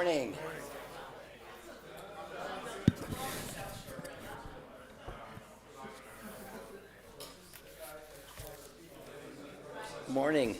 morning. Morning.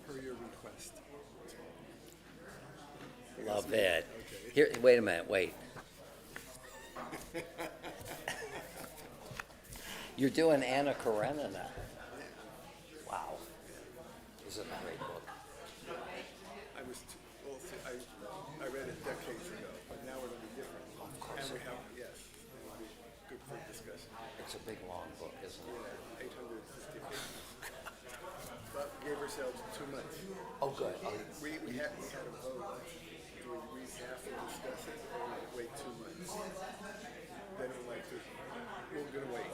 Per your request. Love it. Here, wait a minute, wait. You're doing Anna Karenina. Wow. This is a great book. I read it decades ago, but now it'll be different. Of course. And we have, yes, it'll be good for discussion. It's a big, long book, isn't it? Yeah, 850 pages. But we gave ourselves 2 months. Oh, good. Oh, We had a vote. Do we read half and discuss it, or wait 2 months? Then we're like, we're gonna wait.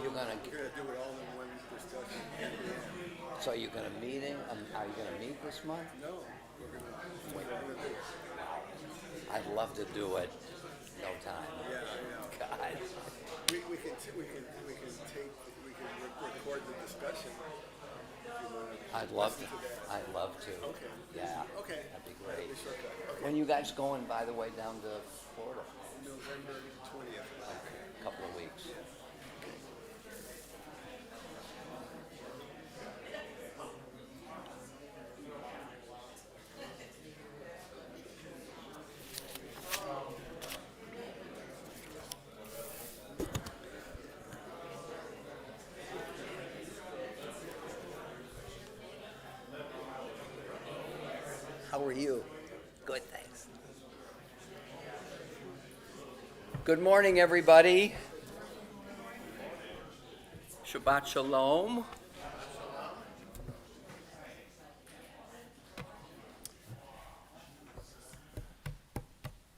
you're gonna. We're gonna do it all in one discussion. So you're gonna meeting? Are you gonna meet this month? No, we're gonna do it. I'd love to do it. No time. Yeah, I know. God. We can record the discussion. If you want to I'd love to. listen that. I'd love to. Okay. Yeah. Okay. That'd be great. That'll be shortcut. Okay. When you guys going, by the way, down to Florida? November 20th. A couple of weeks. How are you? Good, thanks. Good morning, everybody. Shabbat Shalom.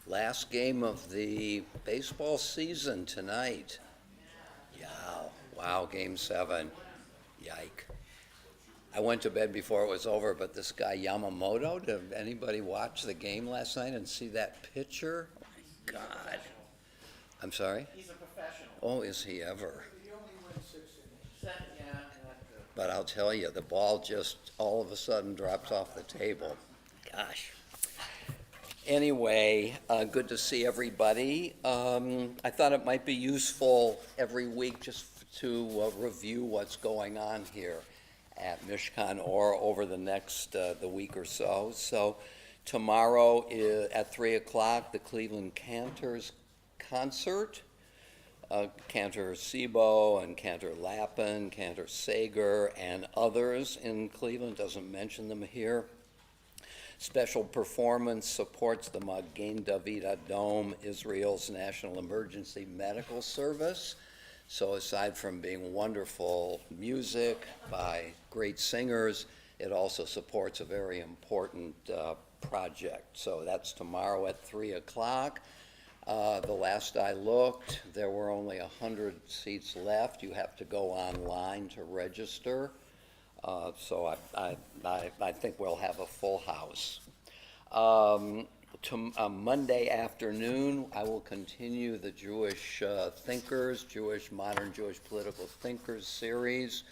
Last game of the baseball season tonight. Yeah, wow, Game 7. Yike. I went to bed before it was over, but this guy Yamamoto, did anybody watch the game last night and see that pitcher? Oh my God. I'm sorry? He's a professional. Oh, is he ever? He only wins 6 innings. Yeah, not good. But I'll tell you, the ball just all of a sudden drops off the table. Gosh. Anyway, good to see everybody. I thought it might be useful every week just to review what's going on here at Mishkan or over the next the week or so. So tomorrow at 3 o'clock, the Cleveland Cantors concert. Cantor Sebo and Cantor Lappin, Cantor Sager, and others in Cleveland, doesn't mention them here. Special performance supports the Magen David Adom, Israel's National Emergency Medical Service. So aside from being wonderful music by great singers, it also supports a very important project. So that's tomorrow at 3 o'clock. The last I looked, there were only 100 seats left. You have to go online to register. So I think we'll have a full house. Monday afternoon, I will continue the Jewish thinkers, modern Jewish political thinkers series,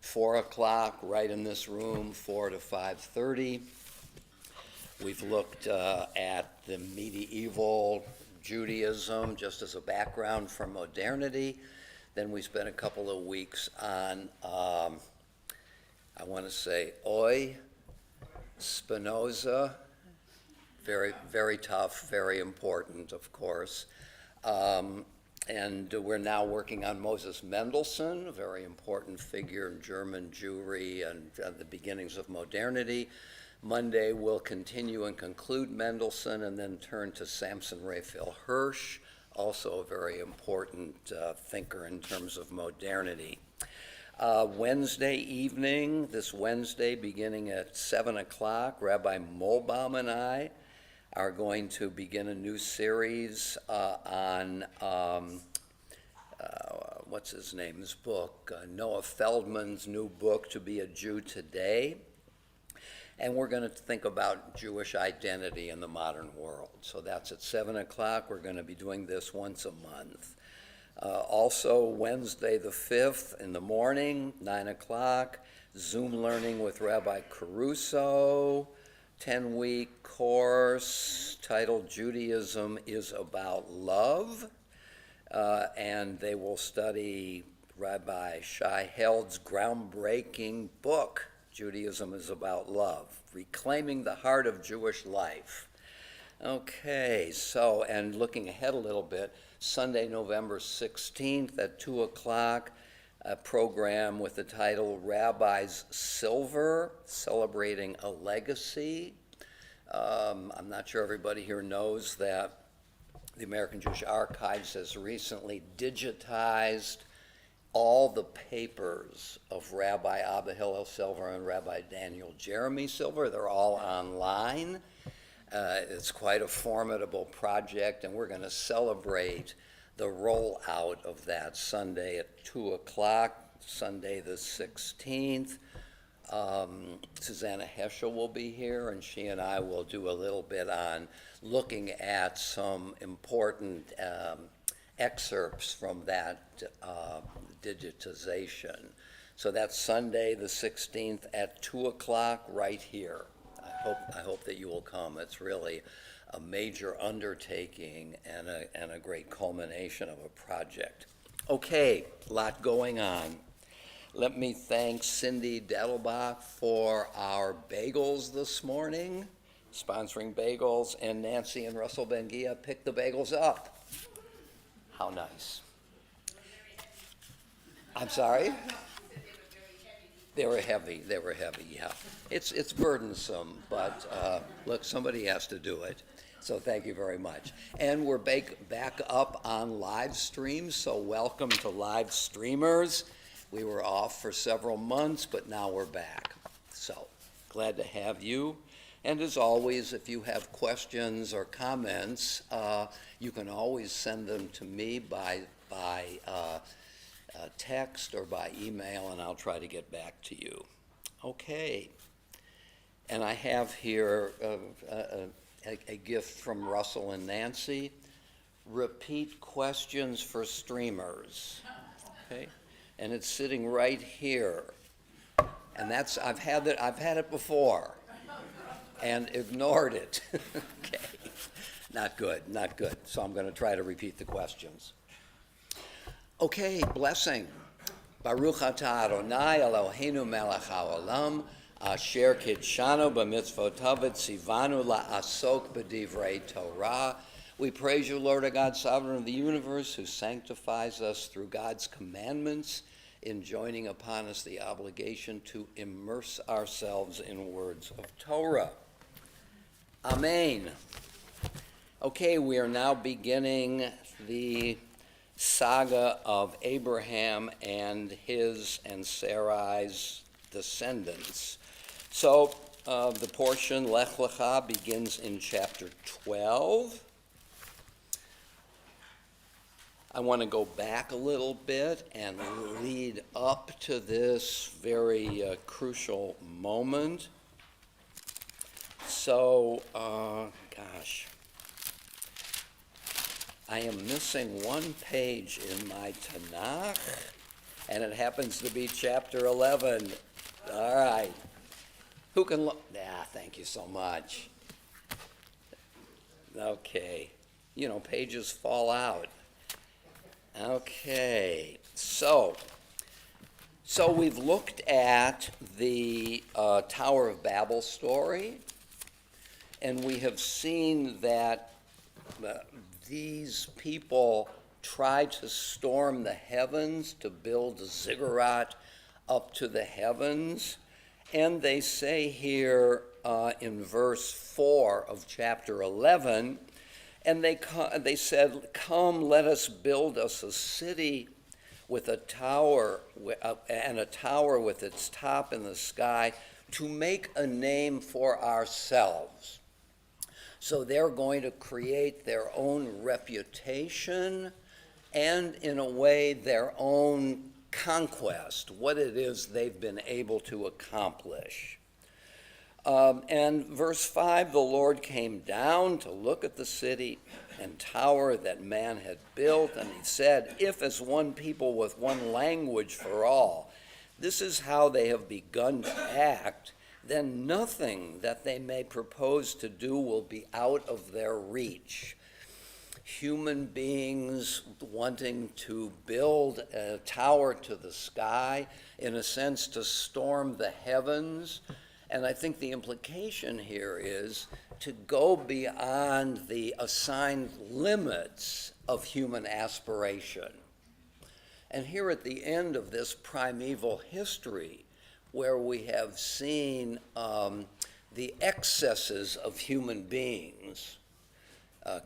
4 o'clock, right in this room, 4 to 5:30. We've looked at the medieval Judaism just as a background for modernity. Then we spent a couple of weeks on, I want to say, Spinoza. Very, very tough, very important, of course. And we're now working on Moses Mendelssohn, a very important figure in German Jewry and the beginnings of modernity. Monday, we'll continue and conclude Mendelssohn and then turn to Samson Raphael Hirsch, also a very important thinker in terms of modernity. Wednesday evening, this Wednesday, beginning at 7 o'clock, Rabbi Molbaum and I are going to begin a new series on, what's his name, his book, Noah Feldman's new book, To Be a Jew Today. And we're going to think about Jewish identity in the modern world. So that's at 7 o'clock. We're going to be doing this once a month. Also, Wednesday the 5th in the morning, 9 o'clock, Zoom learning with Rabbi Caruso, 10-week course titled Judaism is About Love. And they will study Rabbi Shai Held's groundbreaking book, Judaism is About Love, Reclaiming the Heart of Jewish Life. Okay, so, and looking ahead a little bit, Sunday, November 16th at 2 o'clock, a program with the title Rabbi's Silver, Celebrating a Legacy. I'm not sure everybody here knows that the American Jewish Archives has recently digitized all the papers of Rabbi Abba Hillel Silver and Rabbi Daniel Jeremy Silver. They're all online. It's quite a formidable project, and we're going to celebrate the rollout of that Sunday at 2 o'clock, Sunday the 16th. Susanna Heschel will be here, and she and I will do a little bit on looking at some important excerpts from that digitization. So that's Sunday the 16th at 2 o'clock right here. I hope that you will come. It's really a major undertaking and a great culmination of a project. Okay, a lot going on. Let me thank Cindy Dettelbach for our bagels this morning, sponsoring bagels, and Nancy and Russell Ben-Gia picked the bagels up. How nice. I'm sorry? They were heavy, yeah. It's burdensome, but look, somebody has to do it. So thank you very much. And we're back up on live streams, so welcome to live streamers. We were off for several months, but now we're back. So glad to have you. And as always, if you have questions or comments, you can always send them to me by text or by email, and I'll try to get back to you. Okay. And I have here a gift from Russell and Nancy. Repeat questions for streamers. Okay. And it's sitting right here. And that's I've had it before and ignored it. Okay. Not good. So I'm going to try to repeat the questions. Okay, blessing. Baruch atah Adonai Eloheinu melech haolam asher kidshanu b'mitzvotav v'tzivanu la'asok b'divrei Torah. We praise you, Lord, our God, sovereign of the universe, who sanctifies us through God's commandments, enjoining upon us the obligation to immerse ourselves in words of Torah. Amen. Okay, we are now beginning the saga of Abraham and his and Sarai's descendants. So the portion Lech Lecha begins in chapter 12. I want to go back a little bit and lead up to this very crucial moment. So, I am missing one page in my Tanakh, and it happens to be chapter 11. All right. Who can look? Thank you so much. Okay. Pages fall out. Okay. So we've looked at the Tower of Babel story, and we have seen that these people tried to storm the heavens to build a ziggurat up to the heavens. And they say here, in verse 4 of chapter 11, and they said, "Come, let us build us a city with a tower, and a tower with its top in the sky, to make a name for ourselves." So they're going to create their own reputation and, in a way, their own conquest, what it is they've been able to accomplish. And verse 5, the Lord came down to look at the city and tower that man had built, and he said, "If as one people with one language for all, this is how they have begun to act, then nothing that they may propose to do will be out of their reach." Human beings wanting to build a tower to the sky, in a sense to storm the heavens. And I think the implication here is to go beyond the assigned limits of human aspiration. And here at the end of this primeval history, where we have seen the excesses of human beings,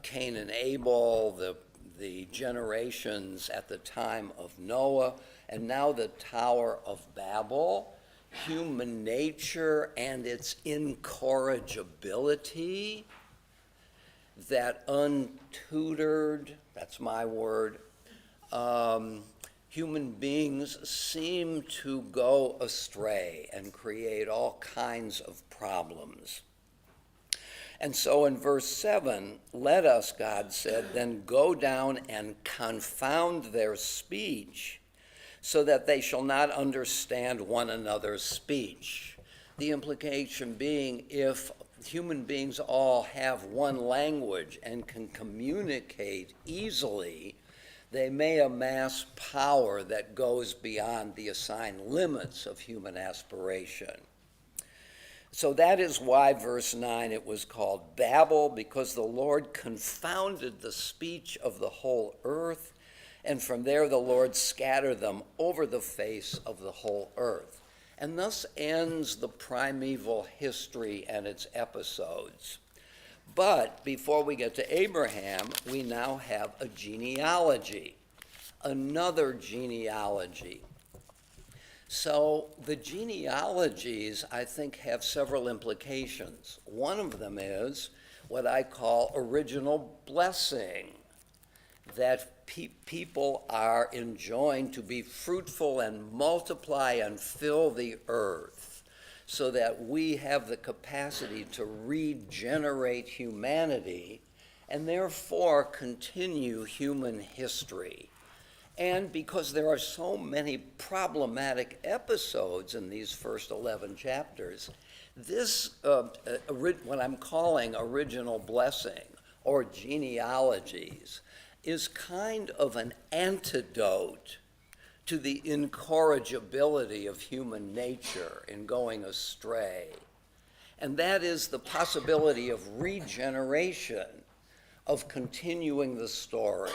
Cain and Abel, the generations at the time of Noah, and now the Tower of Babel, human nature and its incorrigibility, that untutored, that's my word, human beings seem to go astray and create all kinds of problems. And so in verse 7, "Let us," God said, "then go down and confound their speech, so that they shall not understand one another's speech." The implication being, if human beings all have one language and can communicate easily, they may amass power that goes beyond the assigned limits of human aspiration. So that is why, verse 9, it was called Babel, because the Lord confounded the speech of the whole earth, and from there the Lord scattered them over the face of the whole earth. And thus ends the primeval history and its episodes. But before we get to Abraham, we now have a genealogy, another genealogy. So the genealogies, I think, have several implications. One of them is what I call original blessing, that people are enjoined to be fruitful and multiply and fill the earth, so that we have the capacity to regenerate humanity and therefore continue human history. And because there are so many problematic episodes in these first 11 chapters, this, what I'm calling original blessing or genealogies, is kind of an antidote to the incorrigibility of human nature in going astray. And that is the possibility of regeneration, of continuing the story.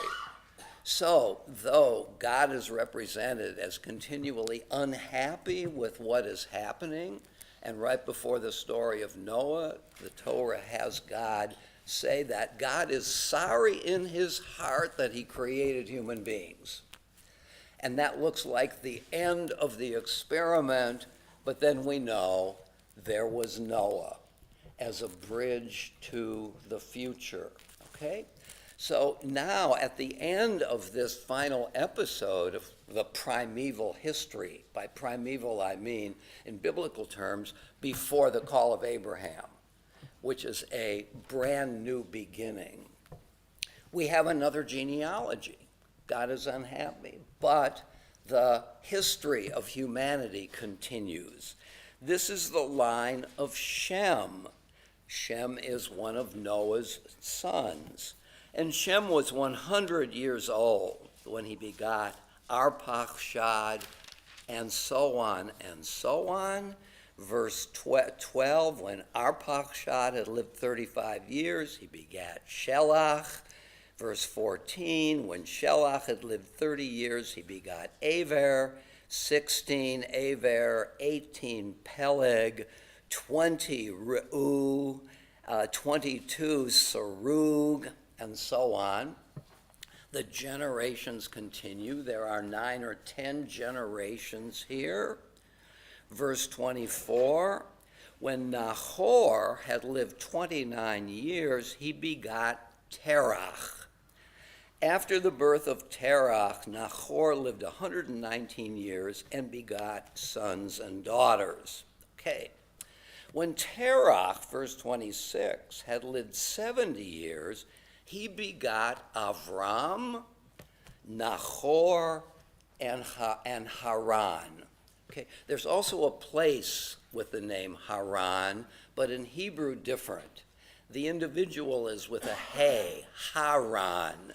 So, though God is represented as continually unhappy with what is happening, and right before the story of Noah, the Torah has God say that God is sorry in his heart that he created human beings. And that looks like the end of the experiment, but then we know there was Noah as a bridge to the future, okay? So now, at the end of this final episode of the primeval history, by primeval I mean, in biblical terms, before the call of Abraham, which is a brand new beginning, we have another genealogy. God is unhappy, but the history of humanity continues. This is the line of Shem. Shem is one of Noah's sons. And Shem was 100 years old when he begot Arpachshad, and so on and so on. Verse 12, when Arpachshad had lived 35 years, he begat Shelach. Verse 14, when Shelach had lived 30 years, he begot Aver. 16, Aver. 18, Peleg. 20 Re'u, 22 Serug, and so on. The generations continue. There are 9 or 10 generations here. Verse 24, when Nahor had lived 29 years, he begot Terach. After the birth of Terach, Nahor lived 119 years and begot sons and daughters. Okay. When Terach, verse 26, had lived 70 years, he begot Avram, Nahor, and Haran. Okay. There's also a place with the name Haran, but in Hebrew different. The individual is with a hey, Haran.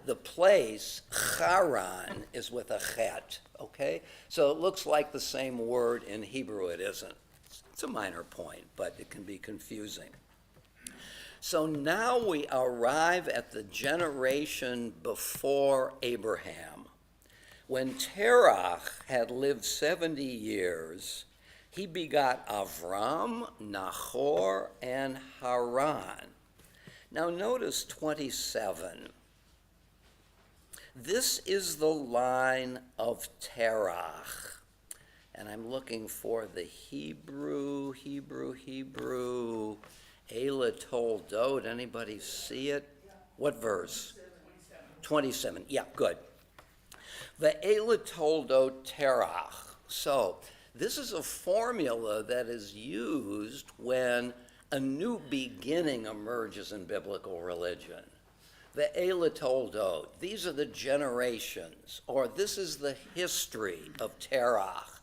The place, Haran, is with a chet, okay? So it looks like the same word in Hebrew. It isn't. It's a minor point, but it can be confusing. So now we arrive at the generation before Abraham. When Terach had lived 70 years, he begot Avram, Nahor, and Haran. Now notice 27. This is the line of Terach. And I'm looking for the Hebrew. Ela Toldot. Anybody see it? What verse? 27. Yeah, good. The Ela Toldot Terach. So this is a formula that is used when a new beginning emerges in biblical religion. The Ela Toldot, these are the generations, or this is the history of Terach.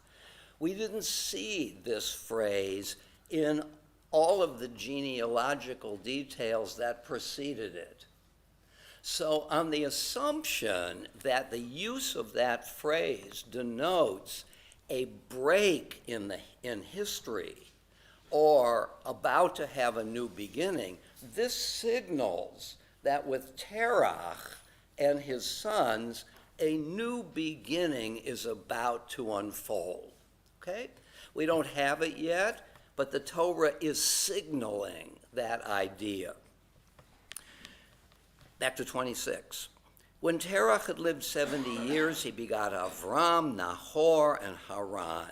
We didn't see this phrase in all of the genealogical details that preceded it. So on the assumption that the use of that phrase denotes a break in history or about to have a new beginning, this signals that with Terach and his sons, a new beginning is about to unfold. Okay? We don't have it yet, but the Torah is signaling that idea. Back to 26. When Terach had lived 70 years, he begot Avram, Nahor, and Haran.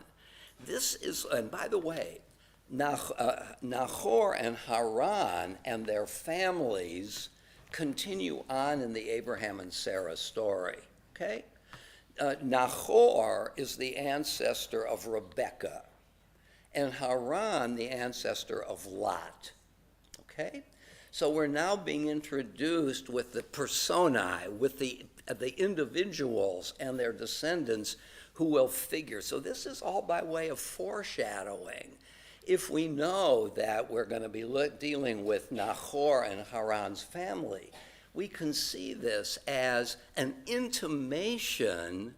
This is, and by the way, Nahor and Haran and their families continue on in the Abraham and Sarah story, okay? Nahor is the ancestor of Rebekah, and Haran the ancestor of Lot, okay? So we're now being introduced with the personae, with the individuals and their descendants who will figure. So this is all by way of foreshadowing. If we know that we're going to be dealing with Nahor and Haran's family, we can see this as an intimation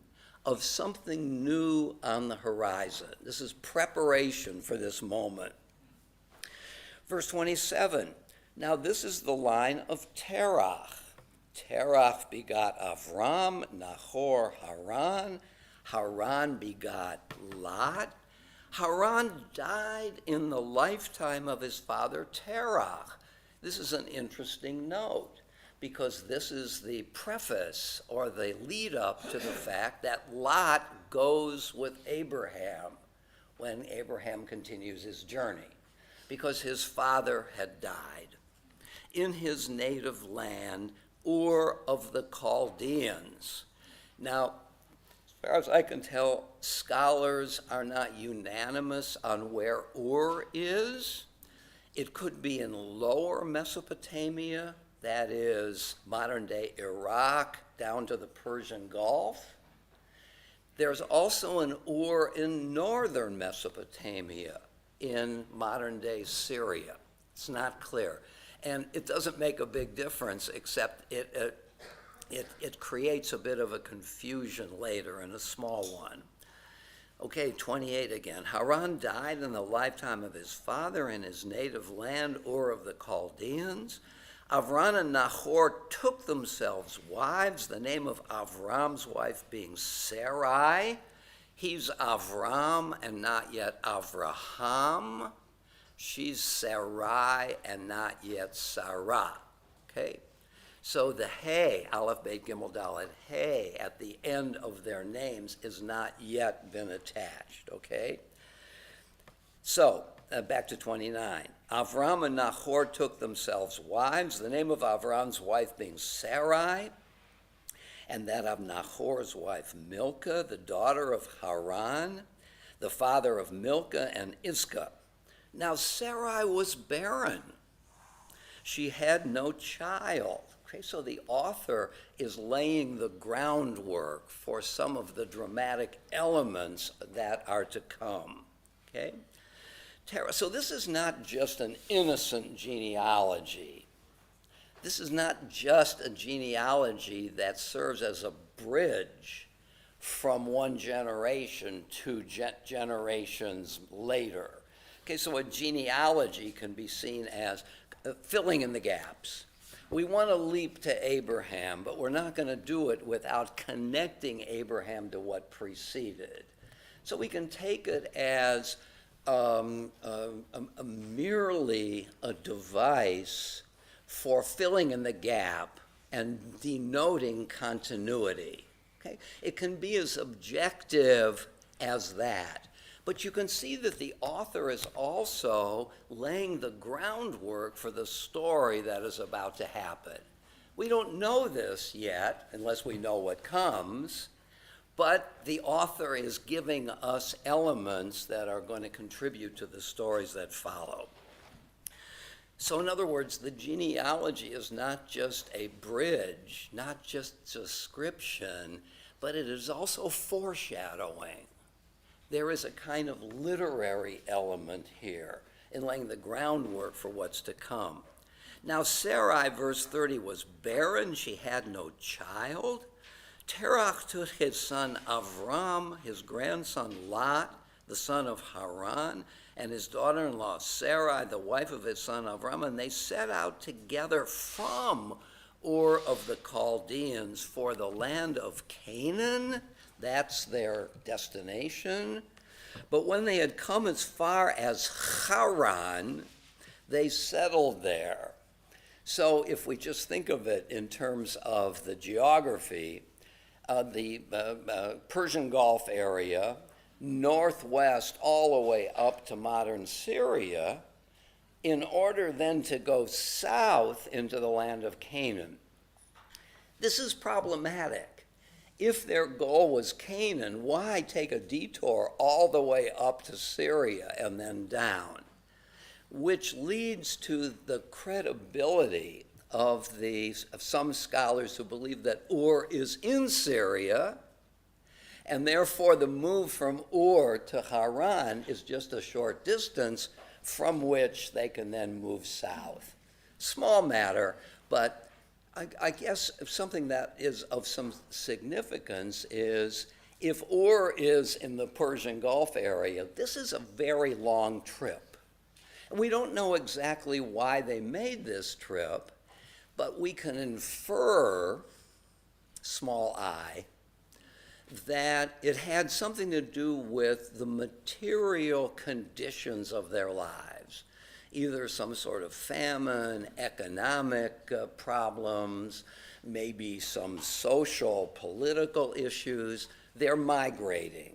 of something new on the horizon. This is preparation for this moment. Verse 27, now this is the line of Terach. Terach begot Avram, Nahor, Haran. Haran begot Lot. Haran died in the lifetime of his father Terach. This is an interesting note because this is the preface or the lead up to the fact that Lot goes with Abraham when Abraham continues his journey because his father had died. In his native land, Ur of the Chaldeans. Now, as far as I can tell, scholars are not unanimous on where Ur is. It could be in lower Mesopotamia, that is modern-day Iraq, down to the Persian Gulf. There's also an Ur in northern Mesopotamia, in modern-day Syria. It's not clear. And it doesn't make a big difference, except it creates a bit of a confusion later, and a small one. Okay, 28 again. Haran died in the lifetime of his father in his native land, Ur of the Chaldeans. Avram and Nahor took themselves wives, the name of Avram's wife being Sarai. He's Avram and not yet Avraham. She's Sarai and not yet Sarah, okay? So the hey, Aleph, Beit, Gimel, Dalet, hey, at the end of their names is not yet been attached, okay? So, back to 29. Avram and Nahor took themselves wives, the name of Avram's wife being Sarai, and that of Nahor's wife Milcah, the daughter of Haran, the father of Milcah and Iscah. Now Sarai was barren. She had no child. Okay, so the author is laying the groundwork for some of the dramatic elements that are to come. Okay? So this is not just an innocent genealogy. This is not just a genealogy that serves as a bridge from one generation to generations later. Okay, so a genealogy can be seen as filling in the gaps. We want to leap to Abraham, but we're not going to do it without connecting Abraham to what preceded. So we can take it as merely a device for filling in the gap and denoting continuity. Okay? It can be as objective as that. But you can see that the author is also laying the groundwork for the story that is about to happen. We don't know this yet, unless we know what comes, but the author is giving us elements that are going to contribute to the stories that follow. So in other words, the genealogy is not just a bridge, not just description, but it is also foreshadowing. There is a kind of literary element here in laying the groundwork for what's to come. Now Sarai, verse 30, was barren. She had no child. Terach took his son Avram, his grandson Lot, the son of Haran, and his daughter-in-law Sarai, the wife of his son Avram, and they set out together from Ur of the Chaldeans for the land of Canaan. That's their destination. But when they had come as far as Haran, they settled there. So if we just think of it in terms of the geography, the Persian Gulf area, northwest all the way up to modern Syria, in order then to go south into the land of Canaan. This is problematic. If their goal was Canaan, why take a detour all the way up to Syria and then down? Which leads to the credibility of some scholars who believe that Ur is in Syria, and therefore the move from Ur to Haran is just a short distance from which they can then move south. Small matter, but I guess something that is of some significance is if Ur is in the Persian Gulf area, this is a very long trip. And we don't know exactly why they made this trip, but we can infer, small I, that it had something to do with the material conditions of their lives, either some sort of famine, economic problems, maybe some social, political issues. They're migrating,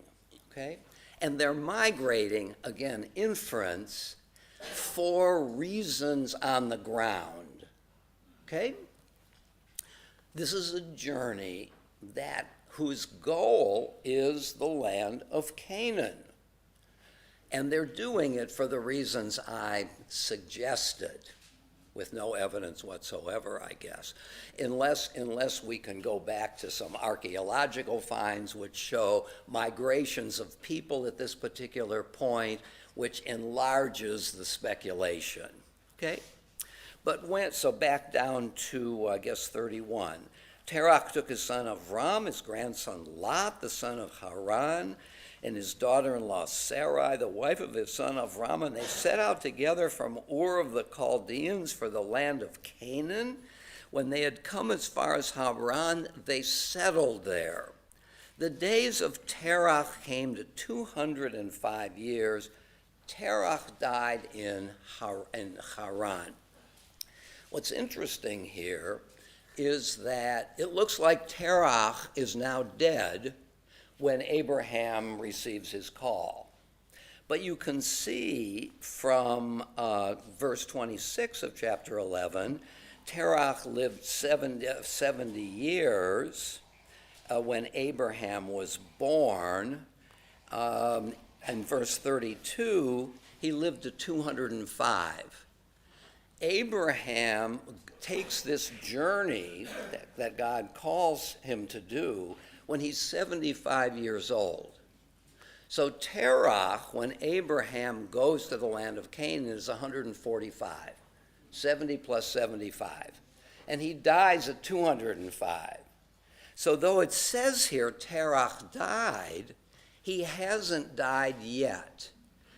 okay? And they're migrating, again, inference, for reasons on the ground, okay? This is a journey whose goal is the land of Canaan. And they're doing it for the reasons I suggested, with no evidence whatsoever, I guess, unless we can go back to some archaeological finds which show migrations of people at this particular point, which enlarges the speculation, okay? So back down to, I guess, 31. Terach took his son Avram, his grandson Lot, the son of Haran, and his daughter-in-law Sarai, the wife of his son Avram, and they set out together from Ur of the Chaldeans for the land of Canaan. When they had come as far as Haran, they settled there. The days of Terach came to 205 years, Terach died in Haran. What's interesting here is that it looks like Terach is now dead when Abraham receives his call. But you can see from verse 26 of chapter 11, Terach lived 70 years when Abraham was born. And verse 32, he lived to 205. Abraham takes this journey that God calls him to do when he's 75 years old. So Terach, when Abraham goes to the land of Canaan, is 145, 70 plus 75. And he dies at 205. So though it says here Terach died, he hasn't died yet.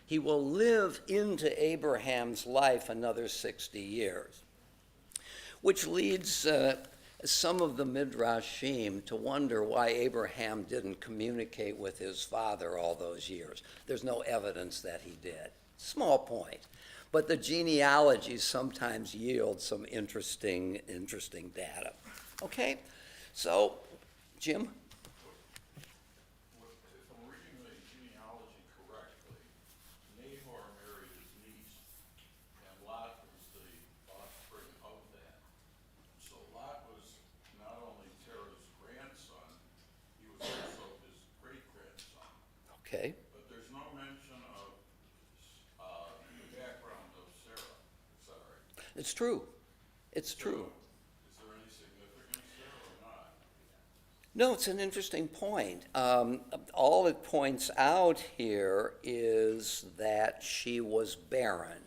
He will live into Abraham's life another 60 years, which leads some of the Midrashim to wonder why Abraham didn't communicate with his father all those years. There's no evidence that he did. Small point. But the genealogies sometimes yield some interesting data. Okay? So, Jim? If I'm reading the genealogy correctly, Nahor married his niece, and Lot was the offspring of that. So Lot was not only Terah's grandson, he was also his great-grandson. Okay. But there's no mention of the background of Sarah. Is that right? It's true. It's true. Is there any significance there or not? No, it's an interesting point. All it points out here is that she was barren.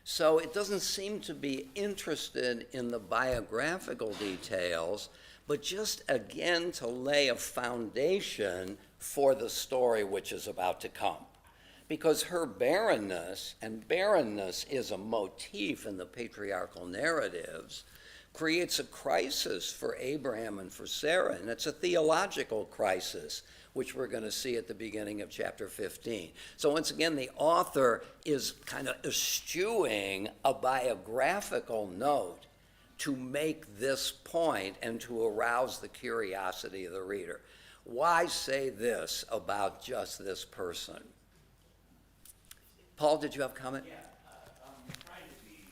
So it doesn't seem to be interested in the biographical details, but just again to lay a foundation for the story which is about to come. Because her barrenness, and barrenness is a motif in the patriarchal narratives, creates a crisis for Abraham and for Sarah, and it's a theological crisis, which we're going to see at the beginning of chapter 15. So once again, the author is kind of eschewing a biographical note to make this point and to arouse the curiosity of the reader. Why say this about just this person? Paul, did you have a comment? Yeah, I'm trying to be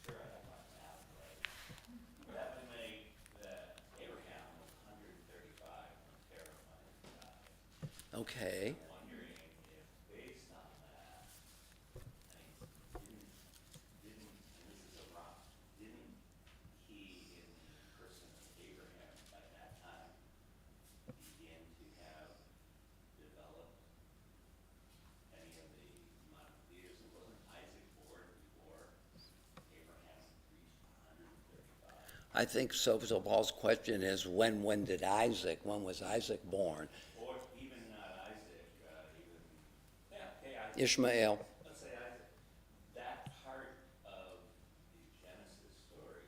sure I have my math right. That would make that Abraham was 135 when Terah finally died. Okay. I'm wondering if, based on that, I mean, didn't, and this is a rough, didn't he, in the person of Abraham at that time, begin to have developed any of the monotheism? Wasn't Isaac born before Abraham reached 135? I think so. So Paul's question is, when was Isaac born? Or even not Isaac, Isaac. Ishmael. Let's say Isaac. That part of the Genesis story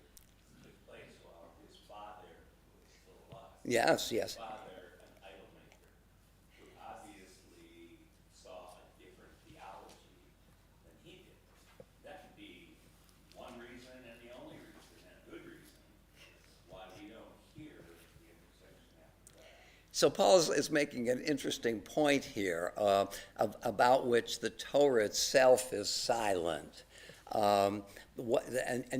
took place while his father was still alive. Yes. His father, an idol maker, who obviously saw a different theology than he did. That could be one reason and the only reason, and a good reason, why we don't hear the intersection after that. So Paul is making an interesting point here about which the Torah itself is silent. And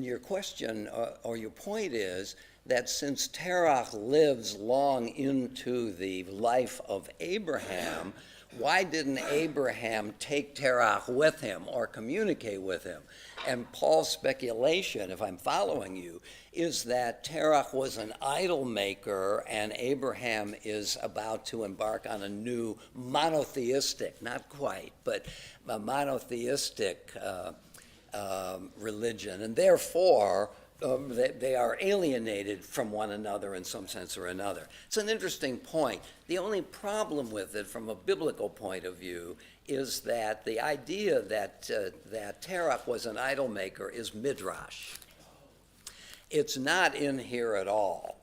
your question or your point is that since Terach lives long into the life of Abraham, why didn't Abraham take Terach with him or communicate with him? And Paul's speculation, if I'm following you, is that Terach was an idol maker and Abraham is about to embark on a new monotheistic, not quite, but a monotheistic religion. And therefore, they are alienated from one another in some sense or another. It's an interesting point. The only problem with it from a biblical point of view is that the idea that Terach was an idol maker is midrash. It's not in here at all.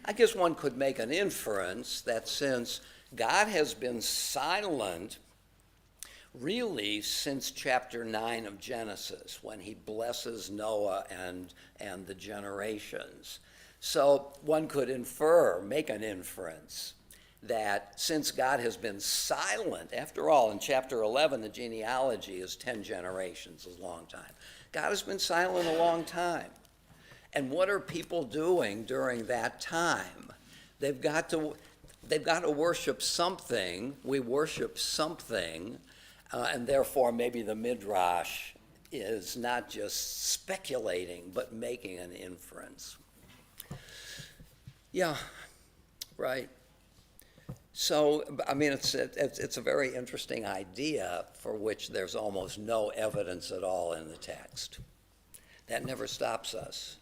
I guess one could make an inference that since God has been silent really since chapter 9 of Genesis, when he blesses Noah and the generations. So one could make an inference, that since God has been silent, after all, in chapter 11, the genealogy is 10 generations, a long time. God has been silent a long time. And what are people doing during that time? They've got to worship something. We worship something, and therefore maybe the Midrash is not just speculating, but making an inference. Yeah, right. So, I mean, it's a very interesting idea for which there's almost no evidence at all in the text. That never stops us.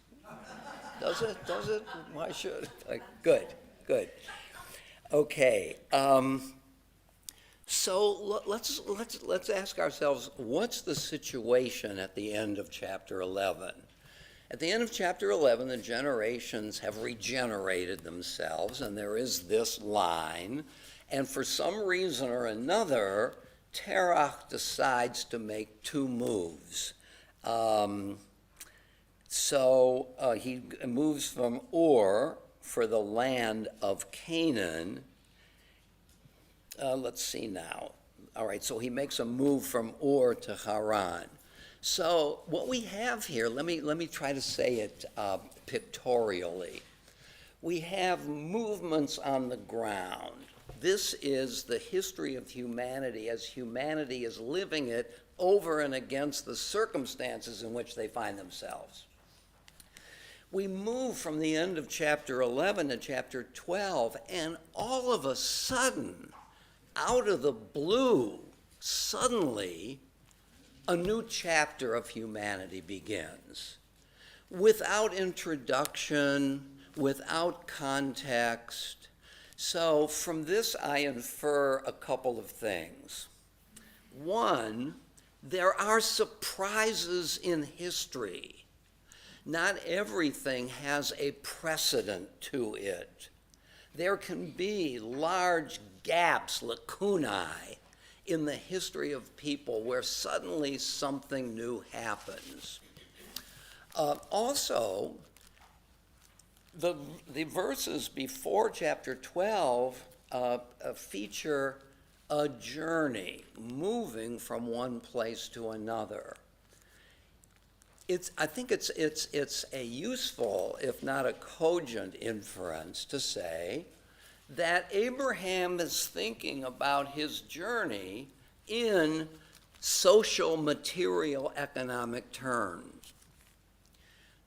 Does it? Does it? Why should? Good. Okay. So let's ask ourselves, what's the situation at the end of chapter 11? At the end of chapter 11, the generations have regenerated themselves, and there is this line, and for some reason or another, Terach decides to make two moves. So he moves from Ur for the land of Canaan. Let's see now. All right, so he makes a move from Ur to Haran. So what we have here, let me try to say it pictorially. We have movements on the ground. This is the history of humanity as humanity is living it over and against the circumstances in which they find themselves. We move from the end of chapter 11 to chapter 12, and all of a sudden, out of the blue, suddenly, a new chapter of humanity begins. Without introduction, without context. So from this I infer a couple of things. One, there are surprises in history. Not everything has a precedent to it. There can be large gaps, lacunae, in the history of people where suddenly something new happens. Also, the verses before chapter 12 feature a journey, moving from one place to another. I think it's a useful, if not a cogent inference to say that Abraham is thinking about his journey in social, material, economic terms.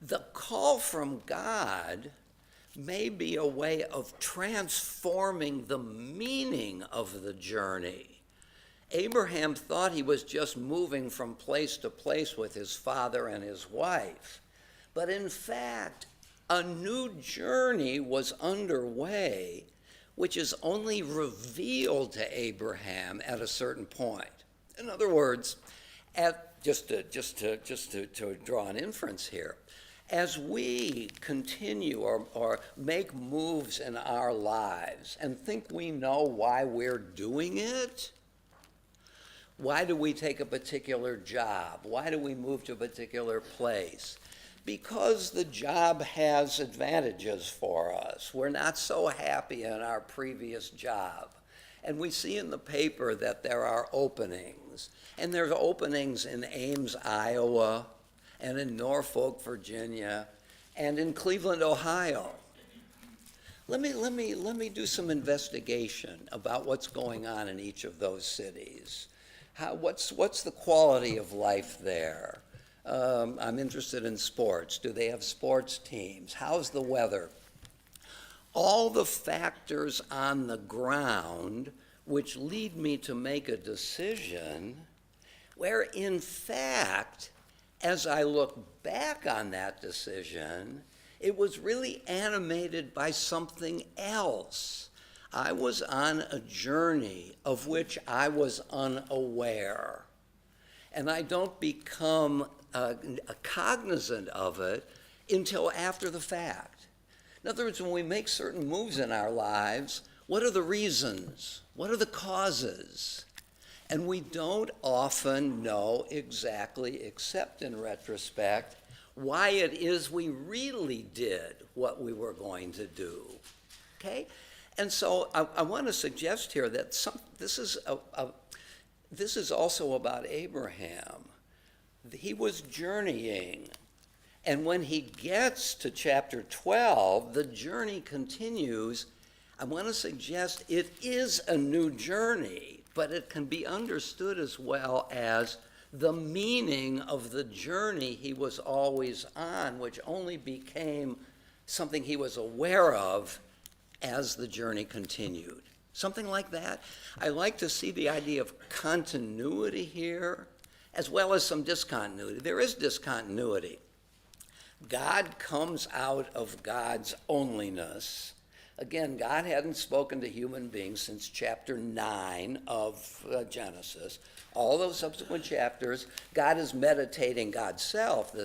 The call from God may be a way of transforming the meaning of the journey. Abraham thought he was just moving from place to place with his father and his wife. But in fact, a new journey was underway, which is only revealed to Abraham at a certain point. In other words, just to draw an inference here, as we continue or make moves in our lives and think we know why we're doing it, why do we take a particular job? Why do we move to a particular place? Because the job has advantages for us. We're not so happy in our previous job. And we see in the paper that there are openings. And there's openings in Ames, Iowa, and in Norfolk, Virginia, and in Cleveland, Ohio. Let me do some investigation about what's going on in each of those cities. What's the quality of life there? I'm interested in sports. Do they have sports teams? How's the weather? All the factors on the ground which lead me to make a decision where, in fact, as I look back on that decision, it was really animated by something else. I was on a journey of which I was unaware. And I don't become cognizant of it until after the fact. In other words, when we make certain moves in our lives, what are the reasons? What are the causes? And we don't often know exactly, except in retrospect, why it is we really did what we were going to do. Okay? And so I want to suggest here that this is also about Abraham. He was journeying. And when he gets to chapter 12, the journey continues. I want to suggest it is a new journey, but it can be understood as well as the meaning of the journey he was always on, which only became something he was aware of as the journey continued. Something like that. I like to see the idea of continuity here, as well as some discontinuity. There is discontinuity. God comes out of God's onlyness. Again, God hadn't spoken to human beings since chapter 9 of Genesis. All those subsequent chapters, God is meditating God's self.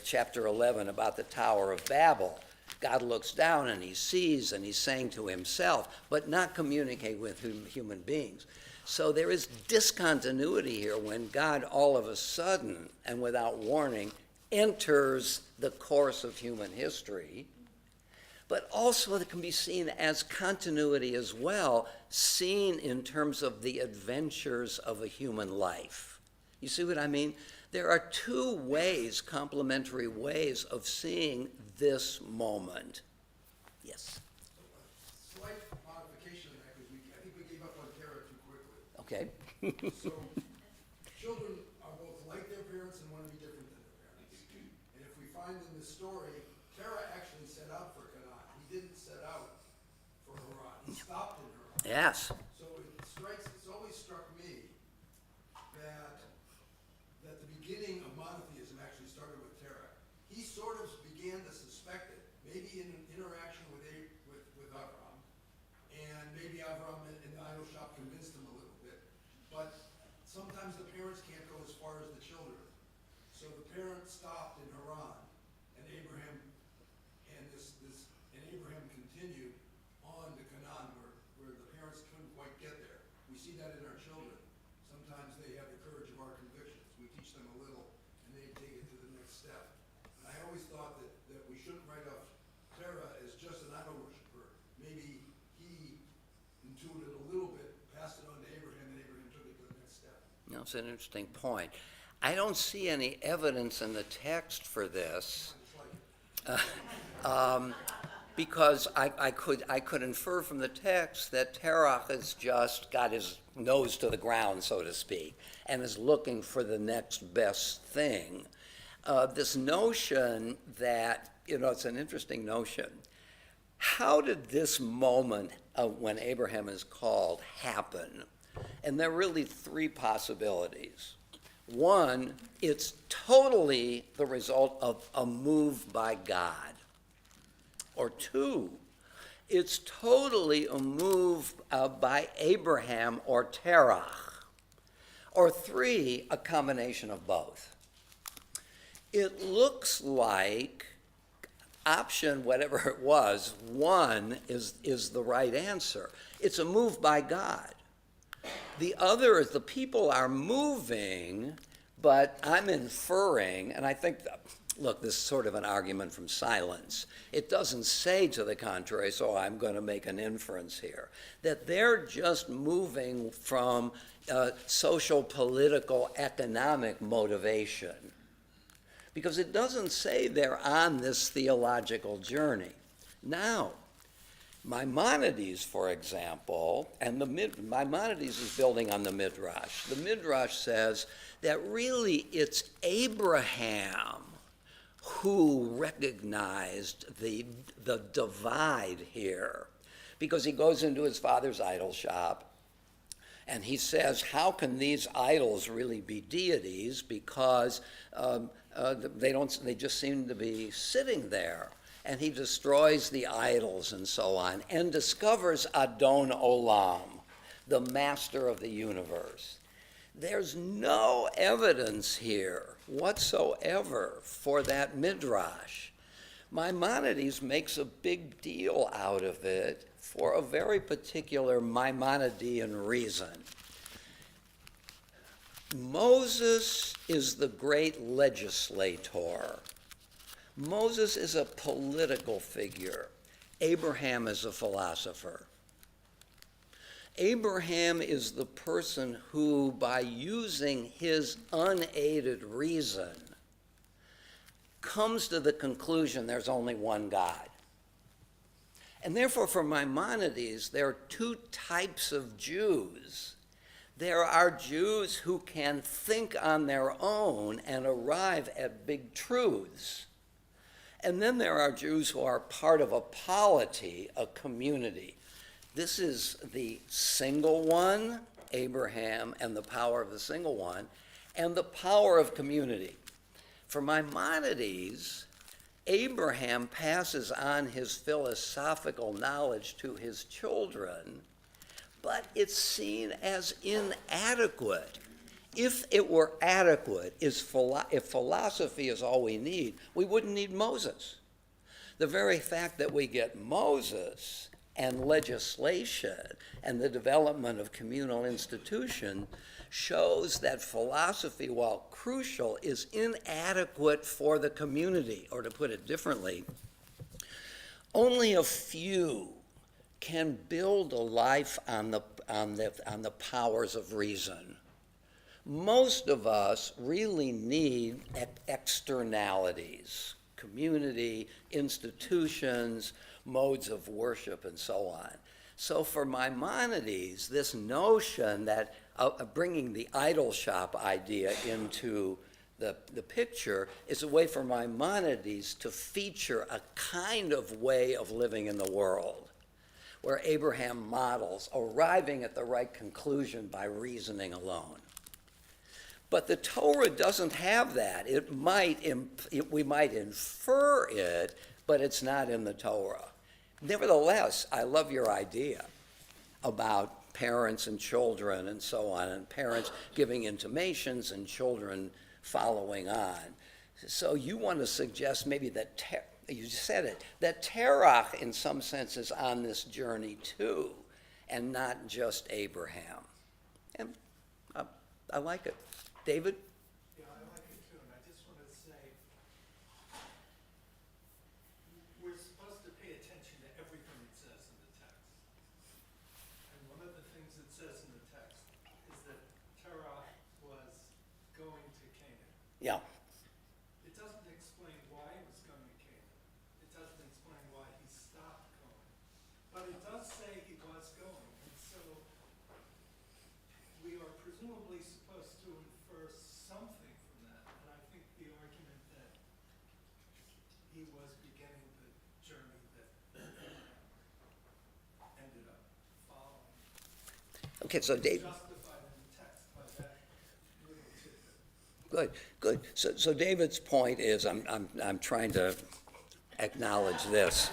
Chapter 11 about the Tower of Babel. God looks down and he sees and he's saying to himself, but not communicate with human beings. So there is discontinuity here when God all of a sudden and without warning enters the course of human history. But also it can be seen as continuity as well, seen in terms of the adventures of a human life. You see what I mean? There are two ways, complementary ways of seeing this moment. Yes? Slight modification of that, because I think we gave up on Torah too quickly. Okay. So, children are both like their parents and want to be different than their parents. And if we find in this story, Terah actually set out for Canaan. He didn't set out for Haran. He stopped in Haran. Yes. So it's always struck me that the beginning of monotheism actually started with Terah. He sort of began to suspect it, maybe in an interaction with Avram, and maybe Avram in the idol shop convinced him a little bit. But sometimes the parents can't go as far as the children. So the parents stopped in Haran, and Abraham continued on to Canaan, where the parents couldn't quite get there. We see that in our children. Sometimes they have the courage of our convictions. We teach them a little, and they take it to the next step. And I always thought that we shouldn't write off Terah as just an idol worshiper. Maybe he intuited a little bit, passed it on to Abraham, and Abraham took it to the next step. That's an interesting point. I don't see any evidence in the text for this. Because I could infer from the text that Terach has just got his nose to the ground, so to speak, and is looking for the next best thing. This notion that, it's an interesting notion. How did this moment when Abraham is called happen? And there are really three possibilities. One, it's totally the result of a move by God. Or two, it's totally a move by Abraham or Terach. Or three, a combination of both. It looks like option, whatever it was, one is the right answer. It's a move by God. The other is the people are moving, but I'm inferring, and I think look, this is sort of an argument from silence. It doesn't say to the contrary, so I'm going to make an inference here, that they're just moving from social, political, economic motivation. Because it doesn't say they're on this theological journey. Now, Maimonides, for example, and Maimonides is building on the Midrash. The Midrash says that really it's Abraham who recognized the divide here, because he goes into his father's idol shop and he says, how can these idols really be deities, because they just seem to be sitting there. And he destroys the idols and so on, and discovers Adon Olam, the master of the universe. There's no evidence here whatsoever for that midrash. Maimonides makes a big deal out of it for a very particular Maimonidean reason. Moses is the great legislator. Moses is a political figure. Abraham is a philosopher. Abraham is the person who, by using his unaided reason, comes to the conclusion there's only one God. And therefore, for Maimonides, there are two types of Jews. There are Jews who can think on their own and arrive at big truths. And then there are Jews who are part of a polity, a community. This is the single one, Abraham, and the power of the single one, and the power of community. For Maimonides, Abraham passes on his philosophical knowledge to his children, but it's seen as inadequate. If it were adequate, if philosophy is all we need, we wouldn't need Moses. The very fact that we get Moses and legislation and the development of communal institution shows that philosophy, while crucial, is inadequate for the community. Or to put it differently, only a few can build a life on the powers of reason. Most of us really need externalities, community, institutions, modes of worship, and so on. So for Maimonides, this notion that bringing the idol shop idea into the picture is a way for Maimonides to feature a kind of way of living in the world, where Abraham models arriving at the right conclusion by reasoning alone. But the Torah doesn't have that. We might infer it, but it's not in the Torah. Nevertheless, I love your idea about parents and children and so on, and parents giving intimations and children following on. So you want to suggest maybe that, you said it, that Terach in some sense is on this journey too, and not just Abraham. And I like it. David? Yeah, I like it too, and I just wanted to say, we're supposed to pay attention to everything it says in the text. And one of the things it says in the text is that Terah was going to Canaan. Yeah. It doesn't explain why he was going to Canaan. It doesn't explain why he stopped going. But it does say he was going, and so we are presumably supposed to infer something from that. And I think the argument that he was beginning the journey that ended up following Okay, so Dave. justified in the text by that little tidbit. Good, good. So David's point is, I'm trying to acknowledge this,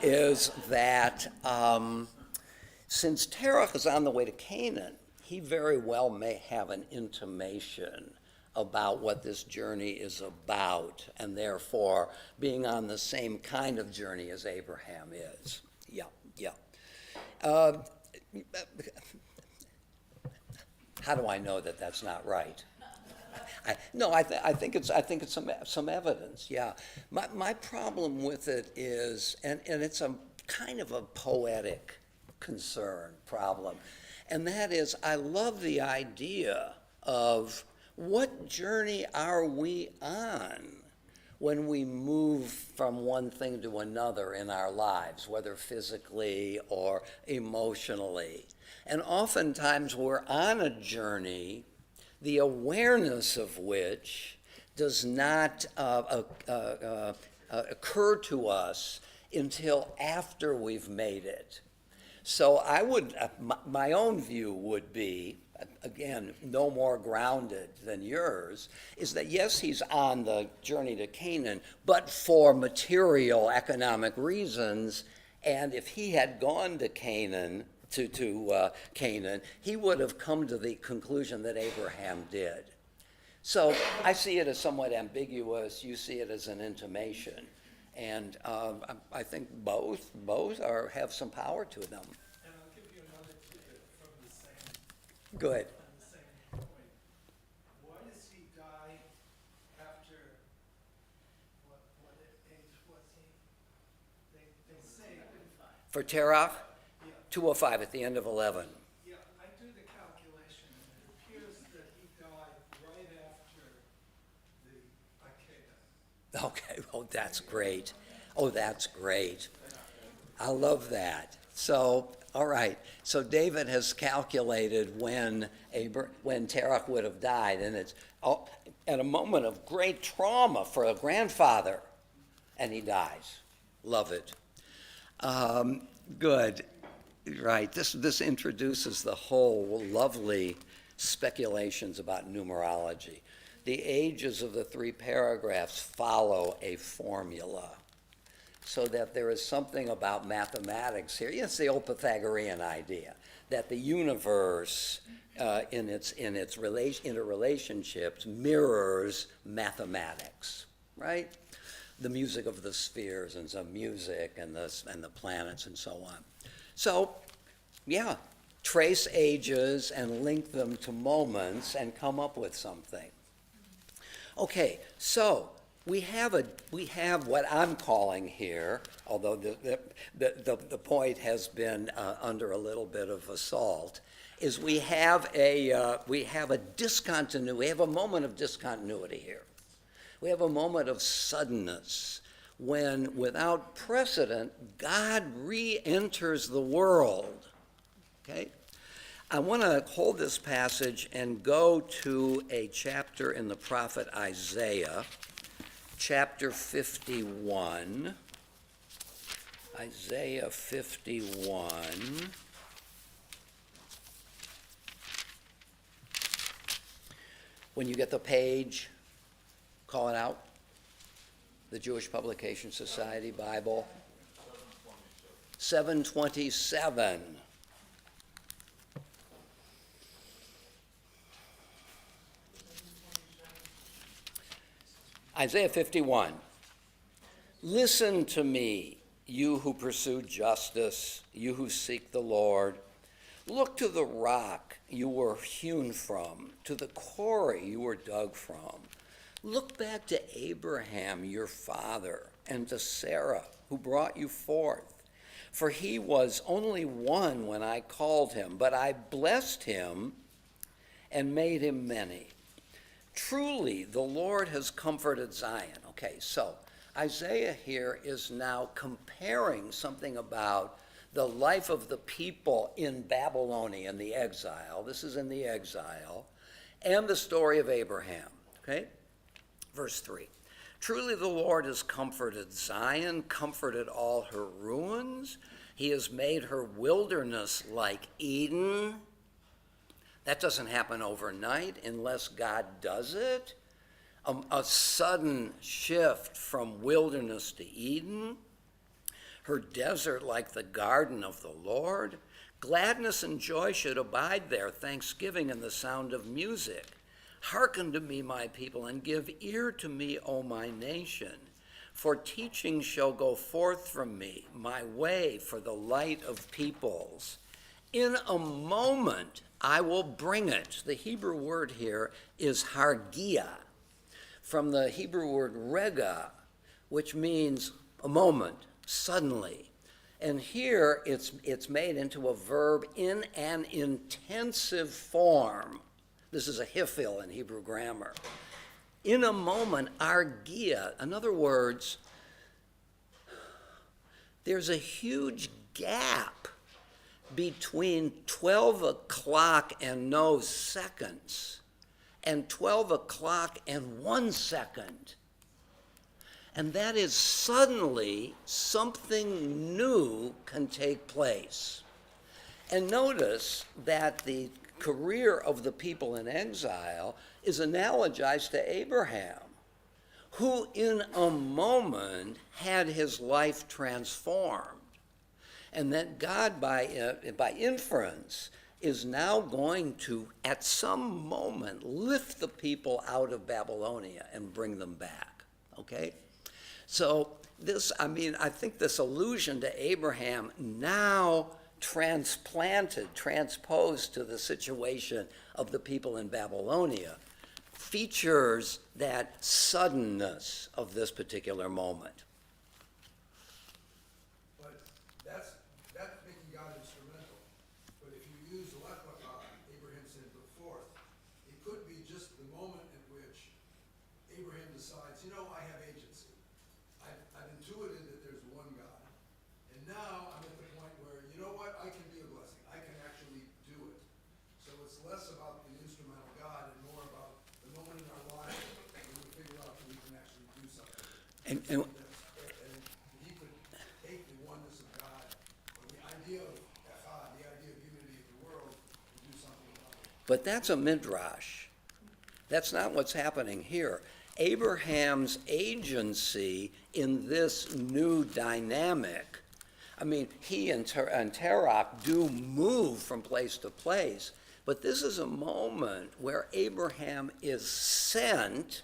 is that since Terach is on the way to Canaan, he very well may have an intimation about what this journey is about, and therefore being on the same kind of journey as Abraham is. Yeah, yeah. How do I know that that's not right? I think it's some evidence. Yeah, my problem with it is, and it's a kind of a poetic problem, and that is, I love the idea of what journey are we on when we move from one thing to another in our lives, whether physically or emotionally. And oftentimes we're on a journey, the awareness of which does not occur to us until after we've made it. So I would, my own view would be, again, no more grounded than yours, is that yes, he's on the journey to Canaan, but for material economic reasons, and if he had gone to Canaan, Canaan, he would have come to the conclusion that Abraham did. So I see it as somewhat ambiguous. You see it as an intimation. And I think both have some power to them. And I'll give you another tidbit from the same Good. on the same point. They say, For Terach, yeah, 205 at the end of 11. yeah, I do the calculation, and it appears that he died right after the Akedah. Okay, oh, that's great. Oh, that's great. I love that. So, all right. So David has calculated when Terach would have died, and it's at a moment of great trauma for a grandfather, and he dies. Love it. Good. Right. This introduces the whole lovely speculations about numerology. The ages of the three paragraphs follow a formula, so that there is something about mathematics here. It's the old Pythagorean idea that the universe, in its interrelationships, mirrors mathematics, right? The music of the spheres and some music and the planets and so on. So, yeah, trace ages and link them to moments and come up with something. Okay, so we have what I'm calling here, although the point has been under a little bit of assault, is we have a discontinuity. We have a moment of discontinuity here. We have a moment of suddenness when, without precedent, God re-enters the world. Okay? I want to hold this passage and go to a chapter in the prophet Isaiah, chapter 51. Isaiah 51. When you get the page, call it out. The Jewish Publication Society Bible. 727. Isaiah 51. Listen to me, you who pursue justice, you who seek the Lord. Look to the rock you were hewn from, to the quarry you were dug from. Look back to Abraham, your father, and to Sarah, who brought you forth. For he was only one when I called him, but I blessed him and made him many. Truly, the Lord has comforted Zion. Okay, so Isaiah here is now comparing something about the life of the people in Babylonia, in the exile. This is in the exile, and the story of Abraham. Okay? Verse 3. Truly the Lord has comforted Zion, comforted all her ruins. He has made her wilderness like Eden. That doesn't happen overnight unless God does it. A sudden shift from wilderness to Eden. Her desert like the garden of the Lord. Gladness and joy should abide there, thanksgiving and the sound of music. Hearken to me, my people, and give ear to me, O my nation. For teaching shall go forth from me, my way for the light of peoples. In a moment I will bring it. The Hebrew word here is hargia, from the Hebrew word rega, which means a moment, suddenly. And here it's made into a verb in an intensive form. This is a hifil in Hebrew grammar. In a moment, argia. In other words, there's a huge gap between 12 o'clock and no seconds and 12 o'clock and 1 second. And that is suddenly something new can take place. And notice that the career of the people in exile is analogized to Abraham, who in a moment had his life transformed. And that God, by inference, is now going to, at some moment, lift the people out of Babylonia and bring them back, okay? So I think this allusion to Abraham now transposed to the situation of the people in Babylonia, features that suddenness of this particular moment. And he could take the oneness of God, or the idea of echad, the idea of unity of the world, and do something about it. But that's a midrash. That's not what's happening here. Abraham's agency in this new dynamic, I mean, he and Terach do move from place to place, but this is a moment where Abraham is sent,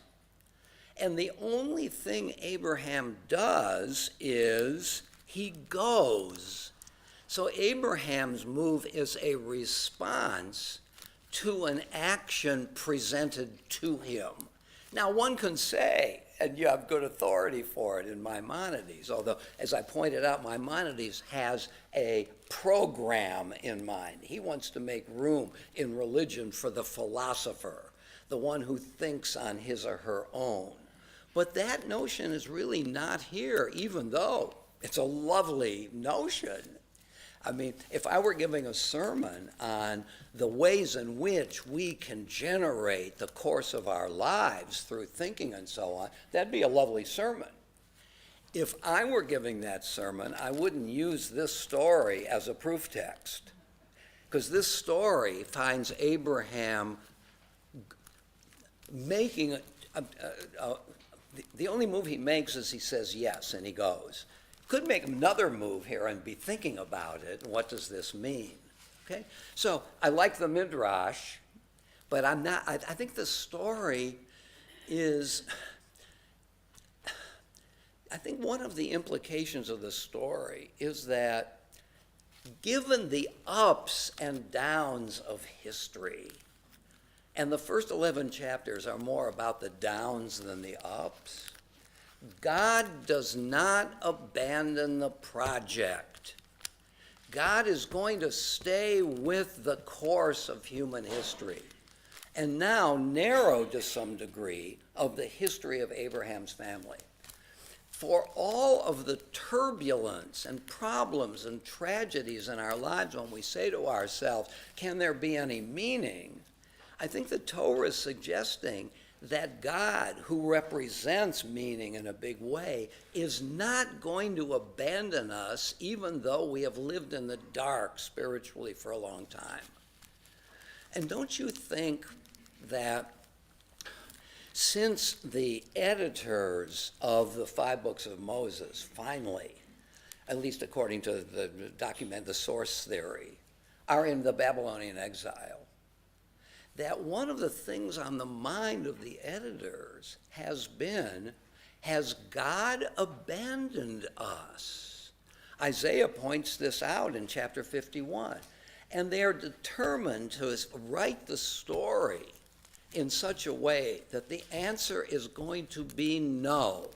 and the only thing Abraham does is he goes. So Abraham's move is a response to an action presented to him. Now, one can say, and you have good authority for it in Maimonides, although, as I pointed out, Maimonides has a program in mind. He wants to make room in religion for the philosopher, the one who thinks on his or her own. But that notion is really not here, even though it's a lovely notion. I mean, if I were giving a sermon on the ways in which we can generate the course of our lives through thinking and so on, that'd be a lovely sermon. If I were giving that sermon, I wouldn't use this story as a proof text, because this story finds Abraham making the only move he makes is he says yes, and he goes. Could make another move here and be thinking about it, and what does this mean? Okay, so I like the midrash, but I'm not. I think the story is. I think one of the implications of the story is that, given the ups and downs of history, and the first 11 chapters are more about the downs than the ups, God does not abandon the project. God is going to stay with the course of human history, and now narrow to some degree of the history of Abraham's family. For all of the turbulence and problems and tragedies in our lives, when we say to ourselves, can there be any meaning? I think the Torah is suggesting that God, who represents meaning in a big way, is not going to abandon us even though we have lived in the dark spiritually for a long time. And don't you think that since the editors of the 5 books of Moses finally, at least according to the document, the source theory, are in the Babylonian exile, that one of the things on the mind of the editors has been, has God abandoned us? Isaiah points this out in chapter 51. And they are determined to write the story in such a way that the answer is going to be no.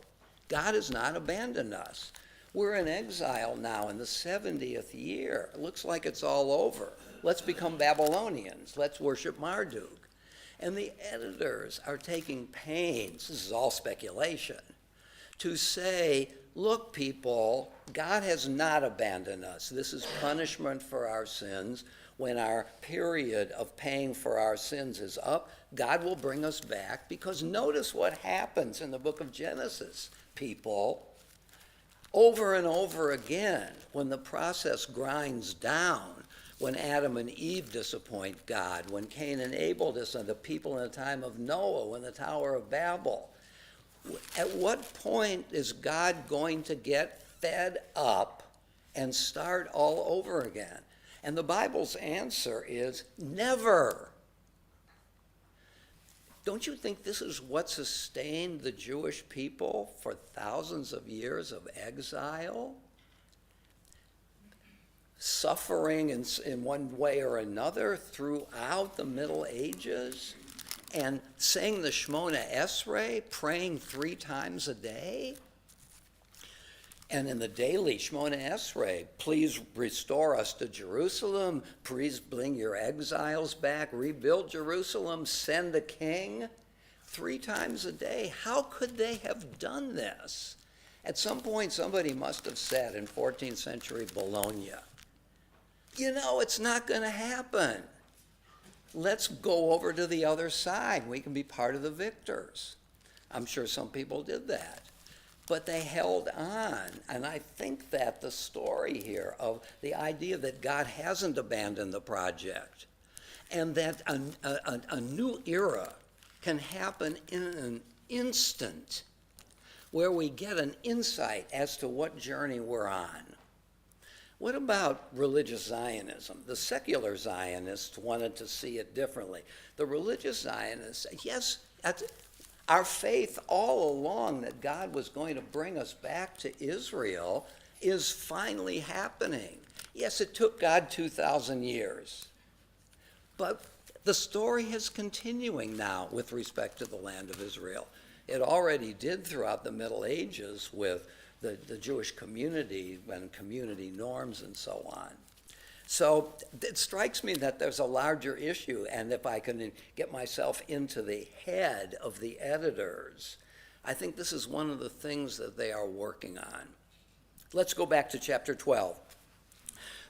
God has not abandoned us. We're in exile now in the 70th year. It looks like it's all over. Let's become Babylonians. Let's worship Marduk. And the editors are taking pains, this is all speculation, to say, look, people, God has not abandoned us. This is punishment for our sins. When our period of paying for our sins is up, God will bring us back, because notice what happens in the book of Genesis, people. Over and over again, when the process grinds down, when Adam and Eve disappoint God, when Cain and Abel disappoint the people in the time of Noah, when the Tower of Babel, at what point is God going to get fed up and start all over again? And the Bible's answer is never. Don't you think this is what sustained the Jewish people for thousands of years of exile? Suffering in one way or another throughout the Middle Ages, and saying the Shemona Esrei, praying 3 times a day. And in the daily Shemona Esrei, please restore us to Jerusalem, please bring your exiles back, rebuild Jerusalem, send a king. 3 times a day. How could they have done this? At some point, somebody must have said in 14th century Bologna, you know, it's not going to happen. Let's go over to the other side. We can be part of the victors. I'm sure some people did that. but they held on. And I think that the story here of the idea that God hasn't abandoned the project and that a new era can happen in an instant where we get an insight as to what journey we're on. What about religious Zionism? The secular Zionists wanted to see it differently. The religious Zionists, yes, our faith all along that God was going to bring us back to Israel is finally happening. Yes, it took God 2,000 years. But the story is continuing now with respect to the land of Israel. It already did throughout the Middle Ages with the Jewish community and community norms and so on. So it strikes me that there's a larger issue, and if I can get myself into the head of the editors, I think this is one of the things that they are working on. Let's go back to chapter 12.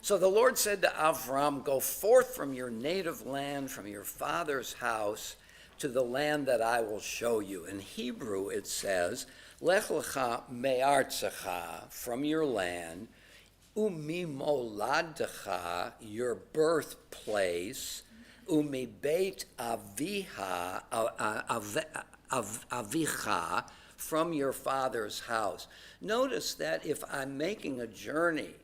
So the Lord said to Avram, "Go forth from your native land, from your father's house, to the land that I will show you." In Hebrew it says, "Lech lecha me'artzecha," from your land, "umimoladtecha," your birthplace, "umibeit avicha," from your father's house. Notice that if I'm making a journey,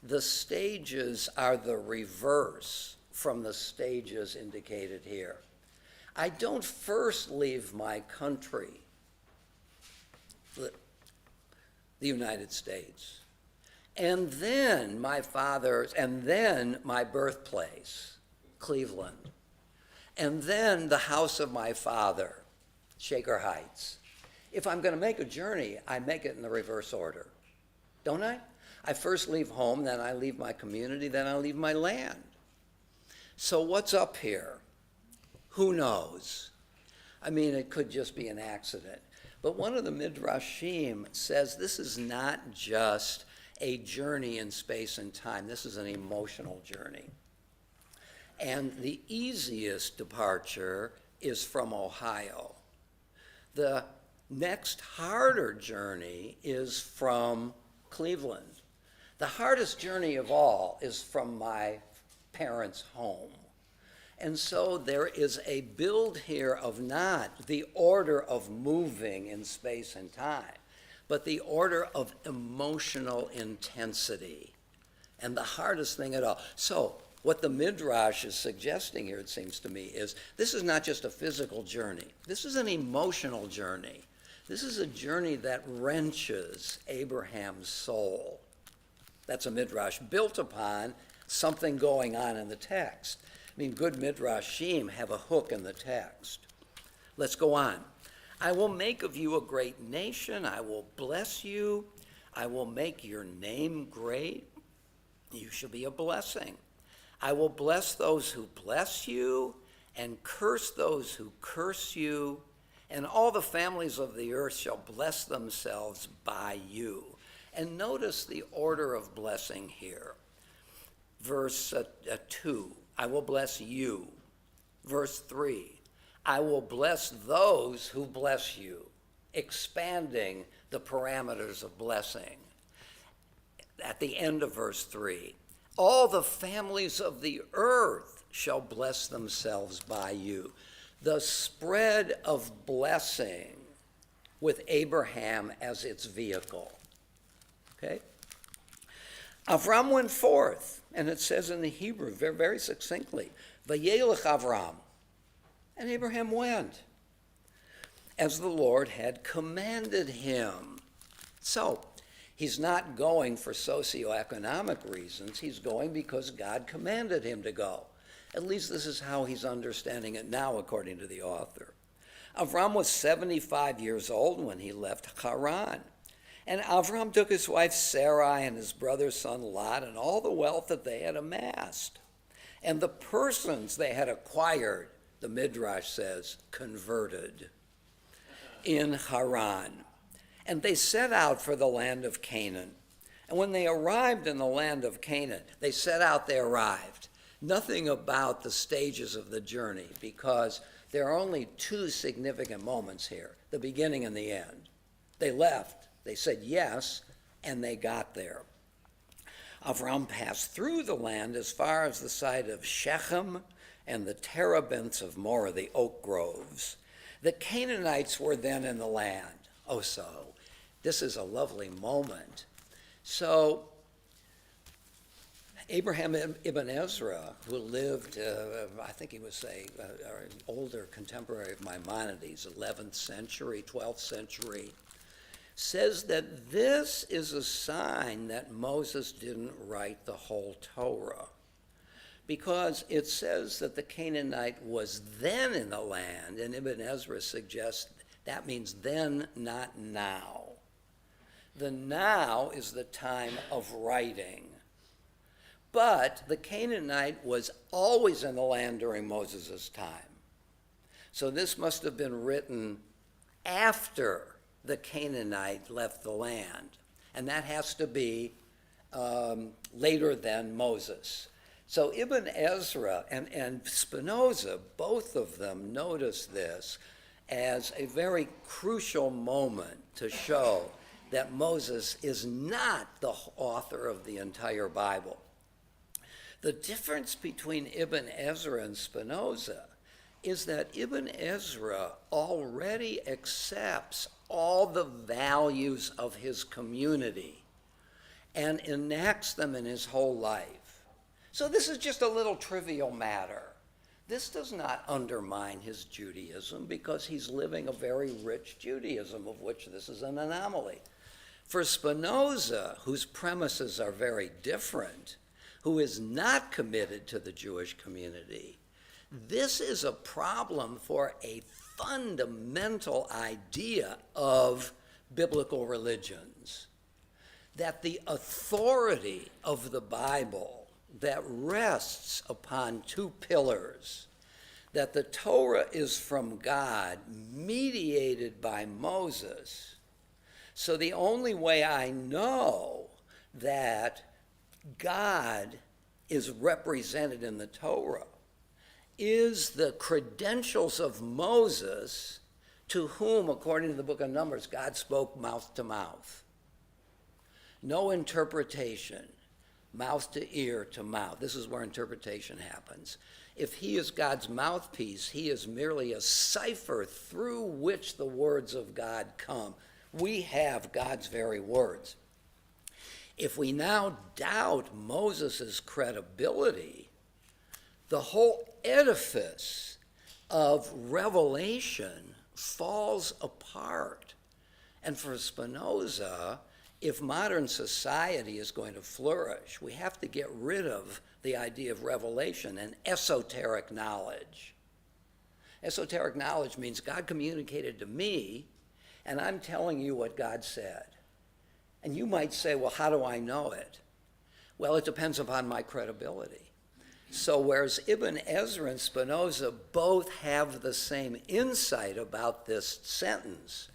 the stages are the reverse from the stages indicated here. I don't first leave my country, the United States, and then my birthplace, Cleveland, and then the house of my father, Shaker Heights. If I'm going to make a journey, I make it in the reverse order, don't I? I first leave home, then I leave my community, then I leave my land. So what's up here? Who knows? I mean, it could just be an accident. But one of the Midrashim says this is not just a journey in space and time. This is an emotional journey. And the easiest departure is from Ohio. The next harder journey is from Cleveland. The hardest journey of all is from my parents' home. And so there is a build here of not the order of moving in space and time, but the order of emotional intensity. And the hardest thing at all. So what the Midrash is suggesting here, it seems to me, is this is not just a physical journey. This is an emotional journey. This is a journey that wrenches Abraham's soul. That's a Midrash built upon something going on in the text. I mean, good Midrashim have a hook in the text. Let's go on. "I will make of you a great nation. I will bless you. I will make your name great. You shall be a blessing. I will bless those who bless you and curse those who curse you. And all the families of the earth shall bless themselves by you." And notice the order of blessing here. Verse 2, "I will bless you." Verse 3, "I will bless those who bless you," expanding the parameters of blessing. At the end of verse 3, "All the families of the earth shall bless themselves by you." The spread of blessing with Abraham as its vehicle. Okay? Avram went forth, and it says in the Hebrew very, very succinctly, "Vayelech Avram," and Abraham went, as the Lord had commanded him. So, he's not going for socioeconomic reasons. He's going because God commanded him to go. At least this is how he's understanding it now, according to the author. Avram was 75 years old when he left Haran. And Avram took his wife Sarai and his brother's son Lot and all the wealth that they had amassed. And the persons they had acquired, the Midrash says, converted in Haran. And they set out for the land of Canaan. And when they arrived in the land of Canaan, they set out, they arrived. Nothing about the stages of the journey, because there are only two significant moments here, the beginning and the end. They left, They said yes, and they got there. Avram passed through the land as far as the site of Shechem and the terebinths of Moreh, the oak groves. The Canaanites were then in the land. Oh, so this is a lovely moment. So Abraham ibn Ezra, who lived, I think he was an older contemporary of Maimonides, 11th century, 12th century, says that this is a sign that Moses didn't write the whole Torah, because it says that the Canaanite was then in the land, and Ibn Ezra suggests that means then, not now. The now is the time of writing. But the Canaanite was always in the land during Moses' time. So this must have been written after the Canaanite left the land. And that has to be later than Moses. So Ibn Ezra and Spinoza, both of them notice this as a very crucial moment to show that Moses is not the author of the entire Bible. The difference between Ibn Ezra and Spinoza is that Ibn Ezra already accepts all the values of his community and enacts them in his whole life. So this is just a little trivial matter. This does not undermine his Judaism because he's living a very rich Judaism, of which this is an anomaly. For Spinoza, whose premises are very different, who is not committed to the Jewish community, this is a problem for a fundamental idea of biblical religions, that the authority of the Bible that rests upon two pillars, that the Torah is from God, mediated by Moses. So the only way I know that God is represented in the Torah is the credentials of Moses, to whom, according to the book of Numbers, God spoke mouth to mouth. No interpretation, mouth to ear to mouth. This is where interpretation happens. If he is God's mouthpiece, he is merely a cipher through which the words of God come. We have God's very words. If we now doubt Moses' credibility, the whole edifice of revelation falls apart. And for Spinoza, if modern society is going to flourish, we have to get rid of the idea of revelation and esoteric knowledge. Esoteric knowledge means God communicated to me, and I'm telling you what God said. And you might say, well, how do I know it? Well, it depends upon my credibility. So whereas Ibn Ezra and Spinoza both have the same insight about this sentence,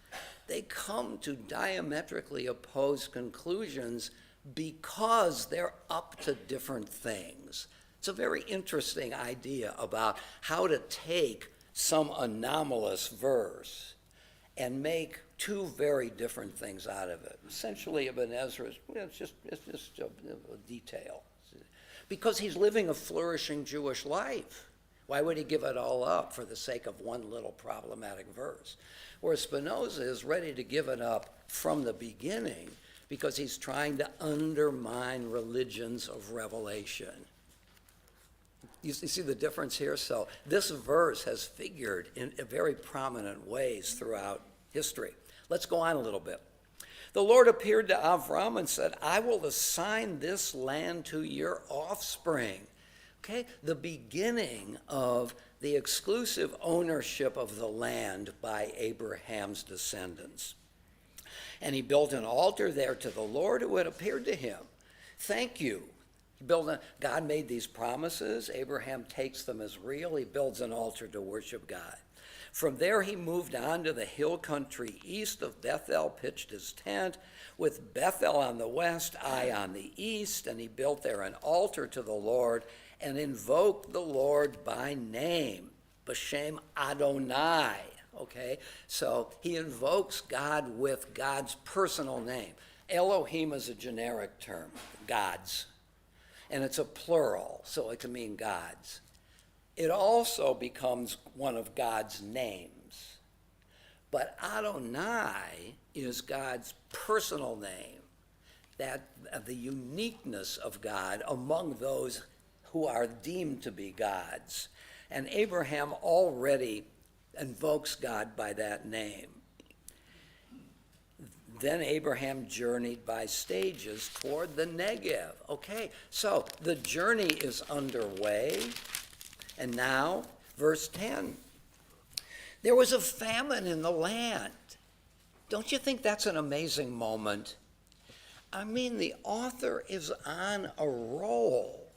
they come to diametrically opposed conclusions because they're up to different things. It's a very interesting idea about how to take some anomalous verse and make two very different things out of it. Essentially, Ibn Ezra is it's just a detail. Because he's living a flourishing Jewish life. Why would he give it all up for the sake of one little problematic verse? Whereas Spinoza is ready to give it up from the beginning because he's trying to undermine religions of revelation. You see the difference here? So this verse has figured in very prominent ways throughout history. Let's go on a little bit. The Lord appeared to Avram and said, I will assign this land to your offspring. Okay, the beginning of the exclusive ownership of the land by Abraham's descendants. And he built an altar there to the Lord who had appeared to him. Thank you. God made these promises. Abraham takes them as real. He builds an altar to worship God. From there he moved on to the hill country east of Bethel, pitched his tent, with Bethel on the west, Ai on the east, and he built there an altar to the Lord and invoked the Lord by name, B'Shem Adonai. okay? So he invokes God with God's personal name. Elohim is a generic term, gods, and it's a plural, so it can mean gods. It also becomes one of God's names. But Adonai is God's personal name, that the uniqueness of God among those who are deemed to be gods. And Abraham already invokes God by that name. Then Abraham journeyed by stages toward the Negev. Okay, so the journey is underway. And now, verse 10. There was a famine in the land. Don't you think that's an amazing moment? I mean, the author is on a roll.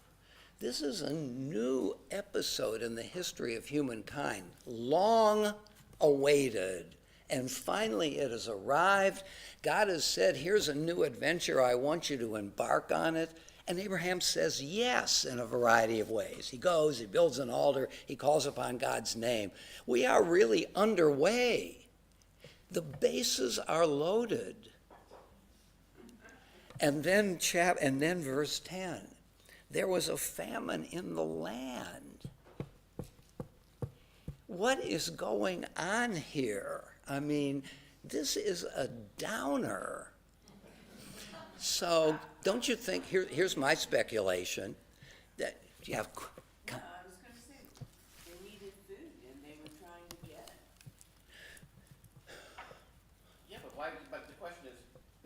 This is a new episode in the history of humankind, long awaited. And finally it has arrived. God has said, here's a new adventure. I want you to embark on it. And Abraham says yes in a variety of ways. He goes, he builds an altar, he calls upon God's name. We are really underway. The bases are loaded. And then verse 10. There was a famine in the land. What is going on here? I mean, this is a downer. So don't you think, here's my speculation, that you have, I was going to say, they needed food and they were trying to get it. Yeah, but why, but the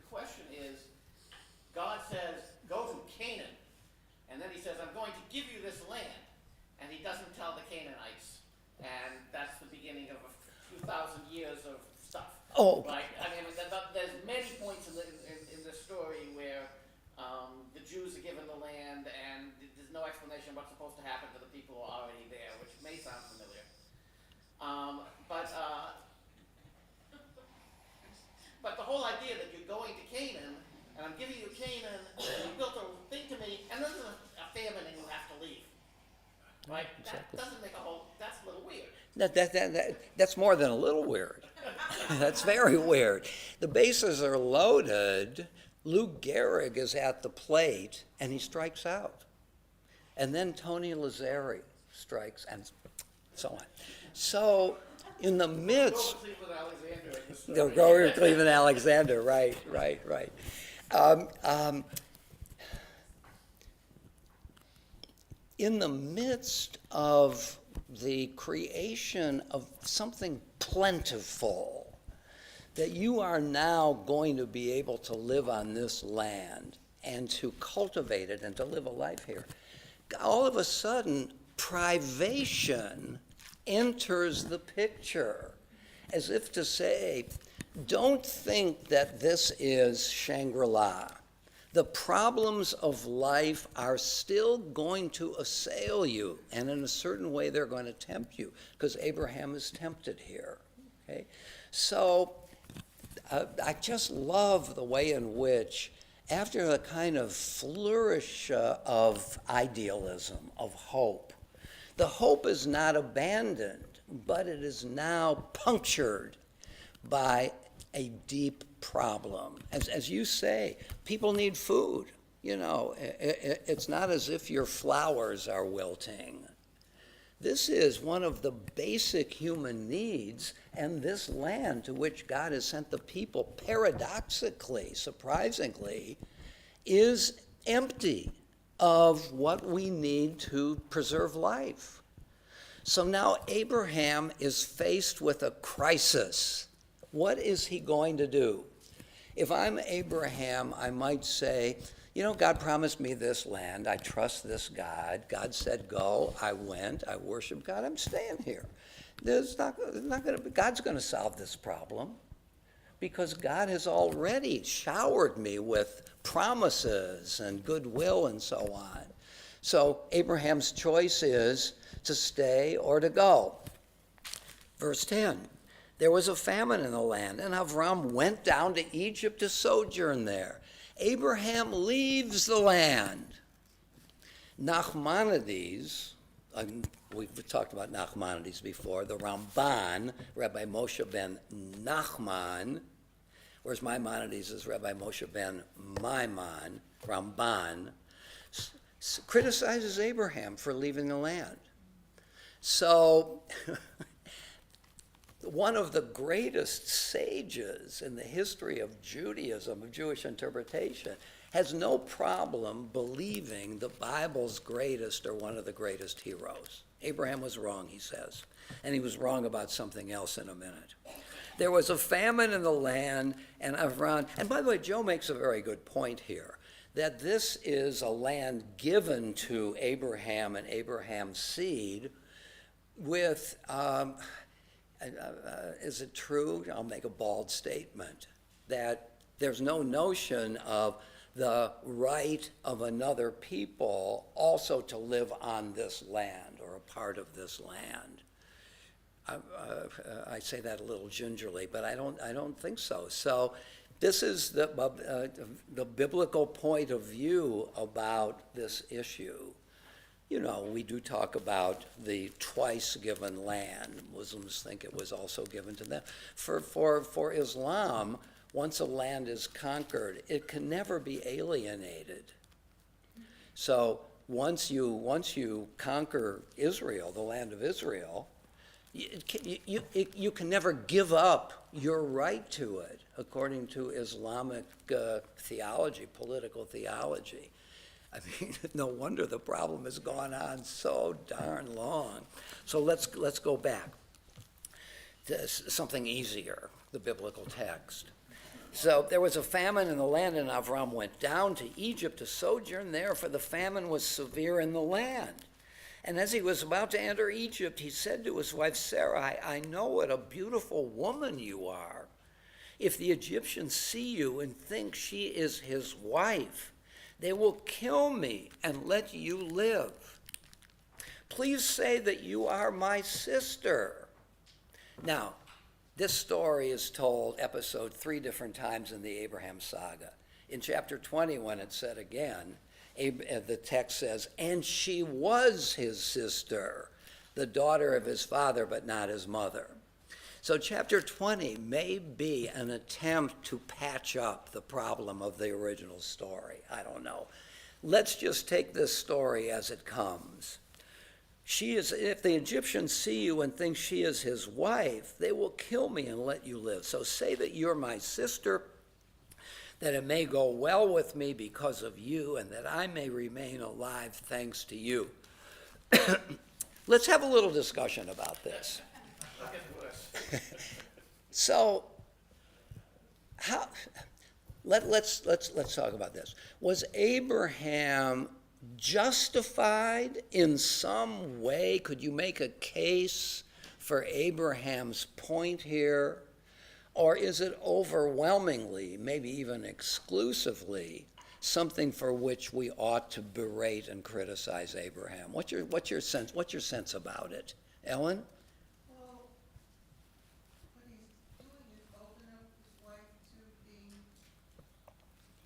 question is, God says, go to Canaan. And then he says, I'm going to give you this land. And he doesn't tell the Canaanites. And that's the beginning of a few thousand years of stuff. Oh. Right? I mean, there's many points in the story where the Jews are given the land and there's no explanation what's supposed to happen to the people who are already there, which may sound familiar. But the whole idea that you're going to Canaan, and I'm giving you Canaan, and you built a thing to me, and then there's a famine and you have to leave. Right? Exactly. That doesn't make a whole, that's a little weird. that's more than a little weird. That's very weird. The bases are loaded. Lou Gehrig is at the plate, and he strikes out. And then Tony Lazzari strikes, and so on. So in the midst... Go with Alexander in the story. They'll go to Cleveland Alexander, right. In the midst of the creation of something plentiful, that you are now going to be able to live on this land and to cultivate it and to live a life here, all of a sudden, privation enters the picture, as if to say, don't think that this is Shangri-La. The problems of life are still going to assail you, and in a certain way they're going to tempt you, because Abraham is tempted here. Okay? So I just love the way in which, after a kind of flourish of idealism, of hope, the hope is not abandoned, but it is now punctured by a deep problem. As you say, people need food. You know, it's not as if your flowers are wilting. This is one of the basic human needs, and this land to which God has sent the people, paradoxically, surprisingly, is empty of what we need to preserve life. So now Abraham is faced with a crisis. What is he going to do? If I'm Abraham, I might say, you know, God promised me this land. I trust this God. God said go. I went. I worshiped God. I'm staying here. God's going to solve this problem, because God has already showered me with promises and goodwill and so on. So Abraham's choice is to stay or to go. Verse 10. There was a famine in the land, and Avram went down to Egypt to sojourn there. Abraham leaves the land. Nachmanides, we've talked about Nachmanides before, the Ramban, Rabbi Moshe ben Nachman, whereas Maimonides is Rabbi Moshe ben Maimon, Ramban, criticizes Abraham for leaving the land. So, one of the greatest sages in the history of Judaism, of Jewish interpretation, has no problem believing the Bible's greatest or one of the greatest heroes. Abraham was wrong, he says, and he was wrong about something else in a minute. There was a famine in the land, and Avram, and by the way, Joe makes a very good point here, that this is a land given to Abraham and Abraham's seed with, is it true? I'll make a bald statement, that there's no notion of the right of another people also to live on this land or a part of this land. I say that a little gingerly, but I don't think so. So this is the biblical point of view about this issue. You know, we do talk about the twice given land. Muslims think it was also given to them. For Islam, once a land is conquered, it can never be alienated. So once you conquer Israel, the land of Israel, you can never give up your right to it, according to Islamic theology, political theology. I mean, no wonder the problem has gone on so darn long. So let's go back to something easier, the biblical text. So there was a famine in the land, and Avram went down to Egypt to sojourn there, for the famine was severe in the land. And as he was about to enter Egypt, he said to his wife Sarah, I know what a beautiful woman you are. If the Egyptians see you and think she is his wife, they will kill me and let you live. Please say that you are my sister. Now, this story is told, episode 3 different times in the Abraham saga. In chapter 20, when it's said again, the text says, and she was his sister, the daughter of his father, but not his mother. So chapter 20 may be an attempt to patch up the problem of the original story. I don't know. Let's just take this story as it comes. If the Egyptians see you and think she is his wife, they will kill me and let you live. So say that you're my sister, that it may go well with me because of you, and that I may remain alive thanks to you. Let's have a little discussion about this. So, let's talk about this. Was Abraham justified in some way? Could you make a case for Abraham's point here? Or is it overwhelmingly, maybe even exclusively, something for which we ought to berate and criticize Abraham? What's your sense about it? Ellen? Well, what he's doing is open up his wife to being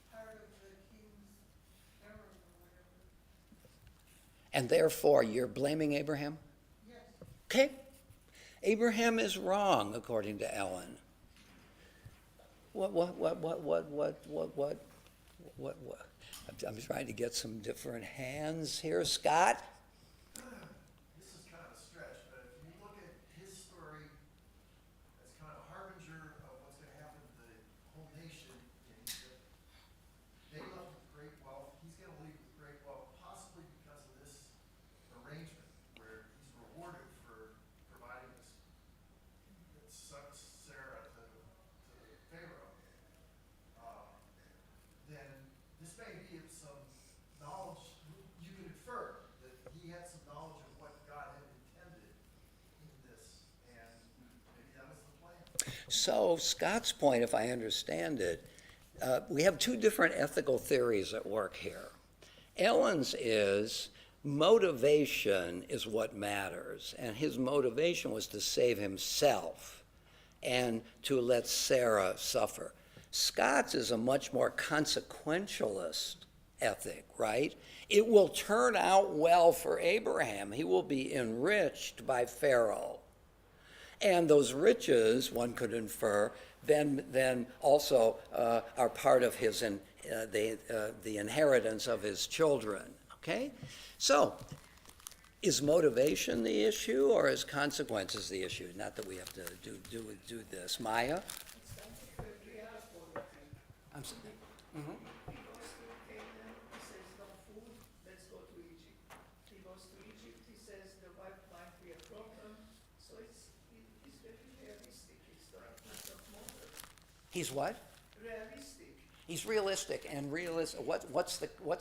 part of the king's harem or whatever. And therefore, you're blaming Abraham? Yes. Okay. Abraham is wrong, according to Ellen. What? I'm trying to get some different hands here. Scott? This is kind of a stretch, but if you look at his story as kind of a harbinger of what's going to happen to the whole nation in Egypt, they left with great wealth. He's going to leave with great wealth, possibly because of this arrangement where he's rewarded for providing this Sarah to Pharaoh. Then this may be of some knowledge. You can infer that he had some knowledge of what God had intended in this, and maybe that was the plan. So Scott's point, if I understand it, we have two different ethical theories at work here. Ellen's is motivation is what matters, and his motivation was to save himself and to let Sarah suffer. Scott's is a much more consequentialist ethic, right? It will turn out well for Abraham. He will be enriched by Pharaoh. And those riches, one could infer, then also are part of his the inheritance of his children. Okay, so is motivation the issue or is consequences the issue? Not that we have to do this. Maya. I'm sorry. He goes to Canaan, he says no food, let's go to Egypt. He goes to Egypt, he says the wife might be a problem, so he's very realistic, he's not of motive. He's what? Realistic. He's realistic, and what's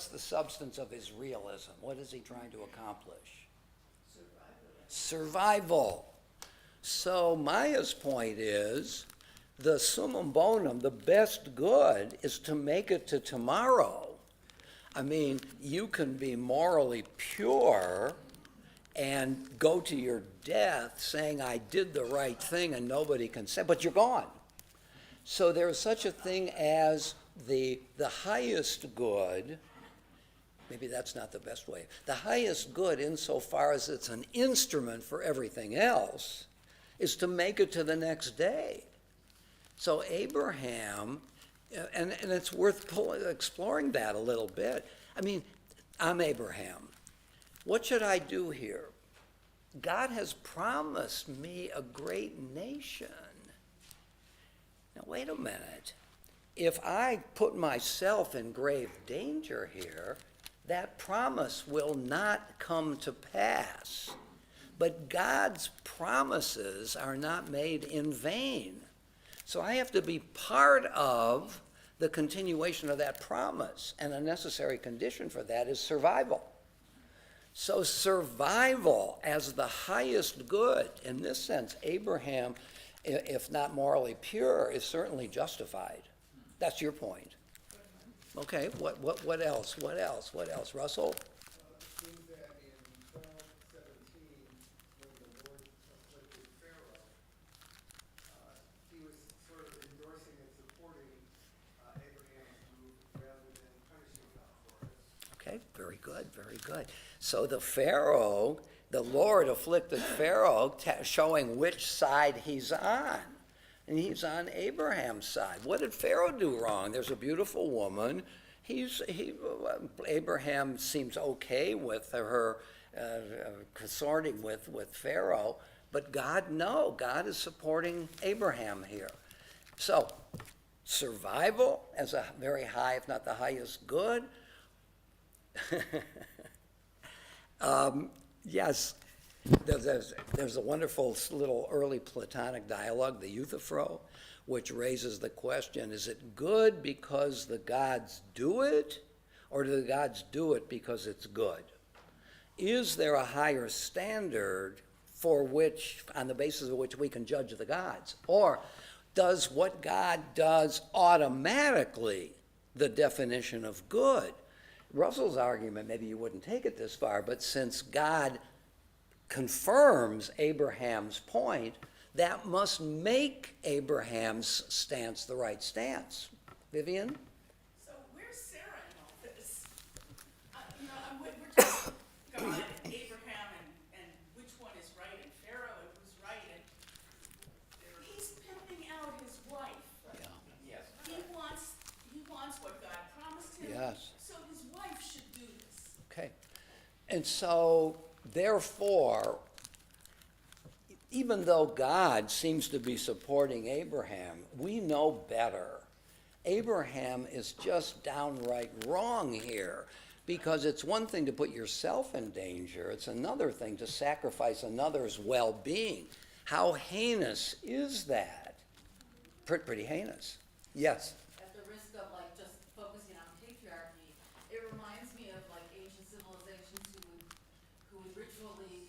the substance of his realism? What is he trying to accomplish? Survival. So Maya's point is, the summum bonum, the best good, is to make it to tomorrow. I mean, you can be morally pure and go to your death saying, I did the right thing and nobody can say, but you're gone. So there's such a thing as the highest good. Maybe that's not the best way. The highest good, insofar as it's an instrument for everything else, is to make it to the next day. So Abraham, and it's worth exploring that a little bit. I mean, I'm Abraham. What should I do here? God has promised me a great nation. Now, wait a minute. If I put myself in grave danger here, that promise will not come to pass. But God's promises are not made in vain. So I have to be part of the continuation of that promise, and a necessary condition for that is survival. So survival as the highest good, in this sense, Abraham, if not morally pure, is certainly justified. That's your point. Okay, what else? Russell? Seems that in 12:17, when the Lord afflicted Pharaoh, he was sort of endorsing and supporting Abraham's move rather than punishing God for it. Okay, very good, very good. So the Lord afflicted Pharaoh, showing which side he's on. And he's on Abraham's side. What did Pharaoh do wrong? There's a beautiful woman. Abraham seems okay with her consorting with Pharaoh, but God is supporting Abraham here. So, survival as a very high, if not the highest good. Yes, there's a wonderful little early Platonic dialogue, the Euthyphro, which raises the question, is it good because the gods do it, or do the gods do it because it's good? Is there a higher standard for which, on the basis of which we can judge the gods? Or does what God does automatically the definition of good? Russell's argument, maybe you wouldn't take it this far, but since God confirms Abraham's point, that must make Abraham's stance the right stance. Vivian? So where's Sarah in all this? We're just God and Abraham and which one is right, and Pharaoh and who's right, and he's pimping out his wife. Yes. He wants what God promised him. Yes. So his wife should do this. Okay. And so, therefore, even though God seems to be supporting Abraham, we know better. Abraham is just downright wrong here, because it's one thing to put yourself in danger, it's another thing to sacrifice another's well-being. How heinous is that? Pretty heinous. Yes? At the risk of just focusing on patriarchy, it reminds me of ancient civilizations who would ritually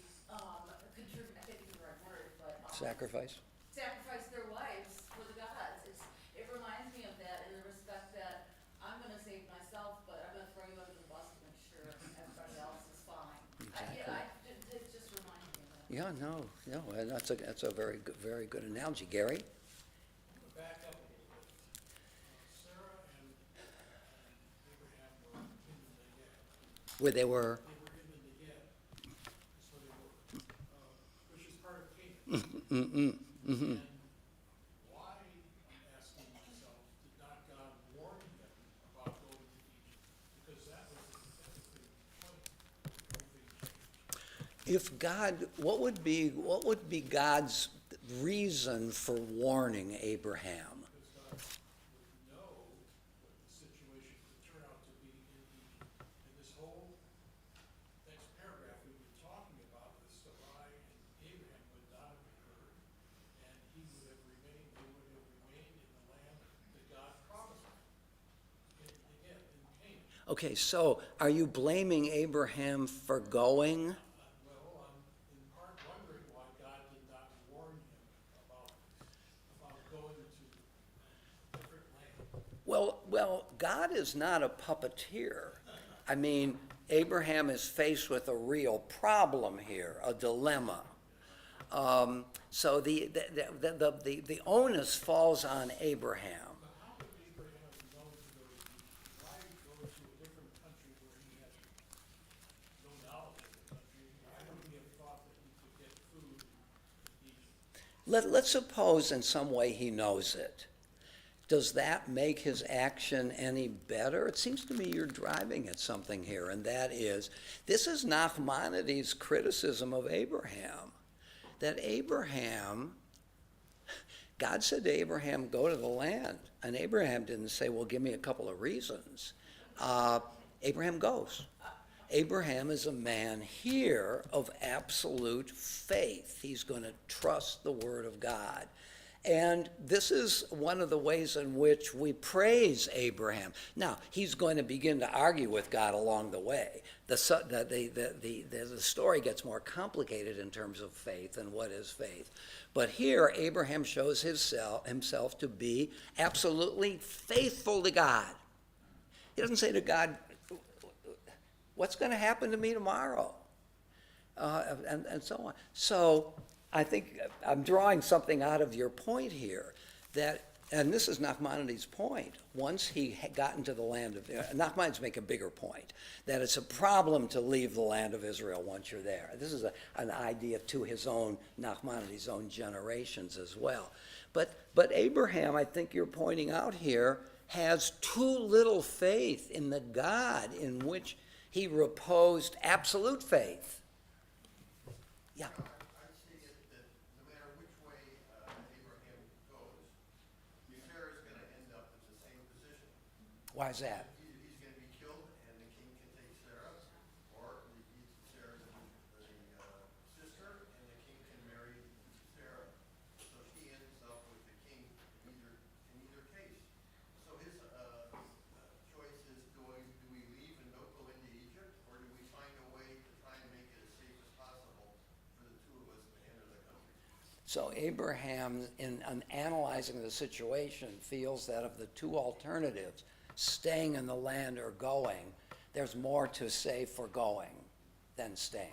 contribute, I can't think of the right word, but Sacrifice? sacrifice their wives for the gods. It reminds me of that in the respect that I'm going to save myself, but I'm going to throw you under the bus to make sure everybody else is fine. It just reminds me of that. Yeah, no, and that's a very good analogy. Gary? Back up a little bit. Sarah and Abraham were in where they were. They were in the Negev, that's where they were, which is part of Canaan. And why, I'm asking myself, did not God warn them about going to Egypt? Because that was the point. Everything changed. If God, what would be God's reason for warning Abraham? Because God would know what the situation could turn out to be in Egypt. And this whole next paragraph we've been talking about, the Sarai and Abraham would not have occurred, and they would have remained in the land that God promised them. Again, in Canaan. Okay, so are you blaming Abraham for going? Well, I'm in part wondering why God did not warn him about going to a different land. Well, God is not a puppeteer. I mean, Abraham is faced with a real problem here, a dilemma. So the onus falls on Abraham. But how could Abraham have known to go to Egypt? Why go to a different country where he had no knowledge of the country? Why would he have thought that he could get food in Egypt? Let's suppose in some way he knows it. Does that make his action any better? It seems to me you're driving at something here, and that is, this is Nachmanides' criticism of Abraham. That Abraham, God said to Abraham, go to the land. And Abraham didn't say, well, give me a couple of reasons. Abraham goes. Abraham is a man here of absolute faith. He's going to trust the word of God. And this is one of the ways in which we praise Abraham. Now, he's going to begin to argue with God along the way. The story gets more complicated in terms of faith and what is faith. But here, Abraham shows himself to be absolutely faithful to God. He doesn't say to God, what's going to happen to me tomorrow? And so on. So I think I'm drawing something out of your point here, that, and this is Nachmanides' point, once he had gotten to the land of, Nachmanides make a bigger point, that it's a problem to leave the land of Israel once you're there. This is an idea to his own, Nachmanides' own generations as well. But Abraham, I think you're pointing out here, has too little faith in the God in which he reposed absolute faith. Yeah. I see it that no matter which way Abraham goes, Sarah's going to end up in the same position. Why is that? He's going to be killed, and the king can take Sarah, or Sarah's the sister, and the king can marry Sarah. So she ends up with the king in either case. So his choice is: do we leave and don't go into Egypt, or do we find a way to try and make it as safe as possible for the two of us to enter the country? So Abraham, in analyzing the situation, feels that of the two alternatives, staying in the land or going, there's more to say for going than staying.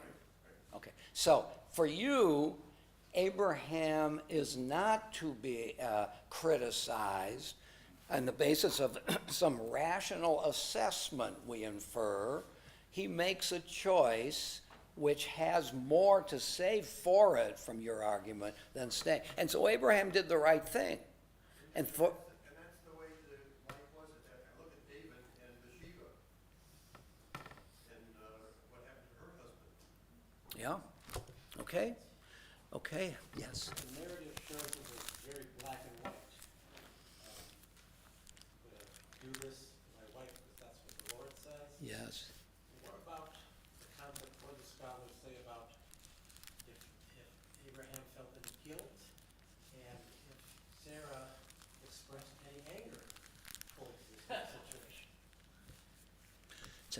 Okay, so for you, Abraham is not to be criticized on the basis of some rational assessment, we infer. He makes a choice which has more to say for it, from your argument, than staying. And so Abraham did the right thing. And for, And that's the way the life was at that time. Look at David and Bathsheba, and what happened to her husband. yeah, okay, yes. The narrative shows it was very black and white. Do this, my wife, because that's what the Lord says. Yes. What about the concept, what do scholars say about if Abraham felt any guilt, and if Sarah expressed any anger towards this situation?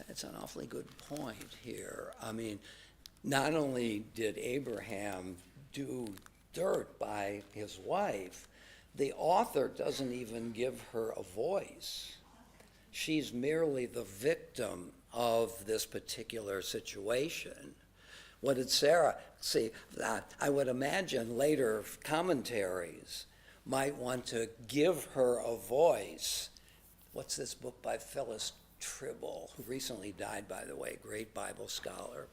It's an awfully good point here. I mean, not only did Abraham do dirt by his wife, the author doesn't even give her a voice. She's merely the victim of this particular situation. What did Sarah see? I would imagine later commentaries might want to give her a voice. What's this book by Phyllis Tribble, who recently died, by the way, great Bible scholar.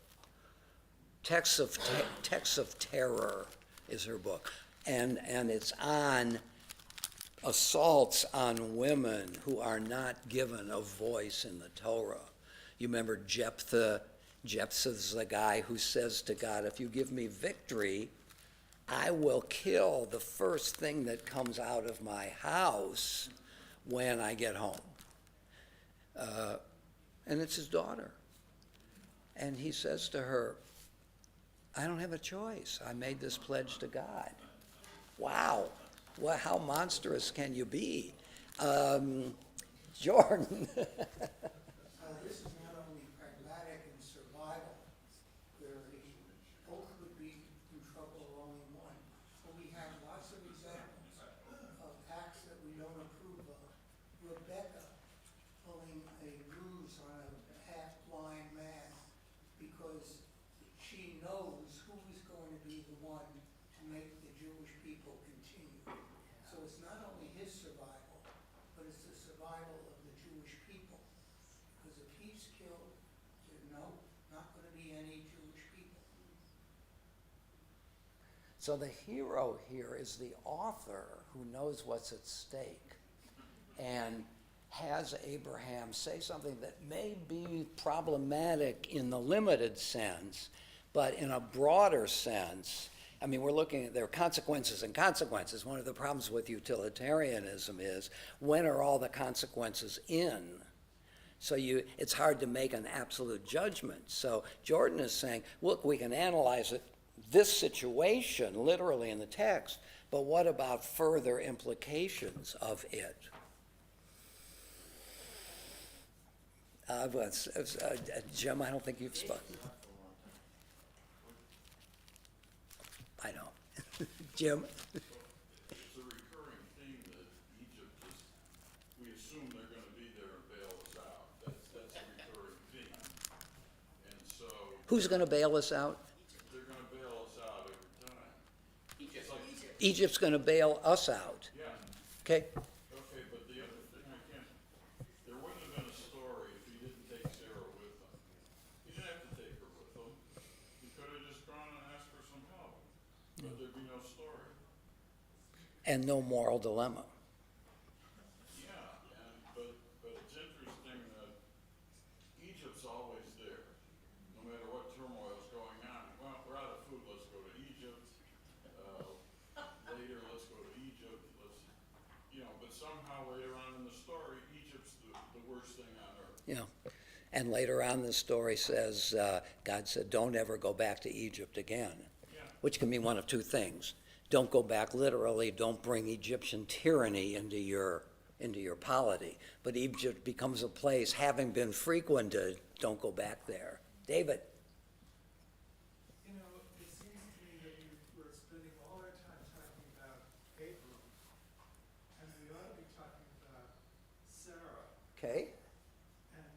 Texts of Terror is her book. And it's on assaults on women who are not given a voice in the Torah. You remember Jephthah? Jephthah's the guy who says to God, if you give me victory, I will kill the first thing that comes out of my house when I get home. And it's his daughter. And he says to her, I don't have a choice. I made this pledge to God. Wow. Well, how monstrous can you be? Jordan. This is not only pragmatic and survival, where both would be in trouble or only one, but we have lots of examples of acts that we don't approve of. Rebecca pulling a ruse on a half-blind man because she knows who is going to be the one to make the Jewish people continue. So it's not only his survival, but it's the survival of the Jewish people. Because if he's killed, there's not going to be any Jewish people. So the hero here is the author who knows what's at stake and has Abraham say something that may be problematic in the limited sense, but in a broader sense, I mean, we're looking at there are consequences and consequences. One of the problems with utilitarianism is, when are all the consequences in? So it's hard to make an absolute judgment. So Jordan is saying, look, we can analyze it, this situation, literally in the text, but what about further implications of it? Jim, I don't think you've spoken. I know. Jim? It's a recurring theme that Egypt is, we assume they're gonna be there and bail us out. That's a recurring theme. And so Who's going to bail us out? they're gonna bail us out every time. Egypt. It's like, Egypt's going to bail us out. yeah, Okay? okay, but the other thing I can't, there wouldn't have been a story if he didn't take Sarah with him. He didn't have to take her with him. He could have just gone and asked for some help, but there'd be no story. And no moral dilemma. Yeah, but it's interesting that Egypt's always there, no matter what turmoil's going on. Well, we're out of food, let's go to Egypt. Later, let's go to Egypt, but somehow later on in the story, Egypt's the worst thing on earth. Yeah. And later on, the story says, God said, don't ever go back to Egypt again, Yeah. which can mean one of two things. Don't go back literally, don't bring Egyptian tyranny into your polity. But Egypt becomes a place, having been frequented, don't go back there. David? You know, it seems to me that we're spending all our time talking about Abram, and we ought to be talking about Sarah. Okay. And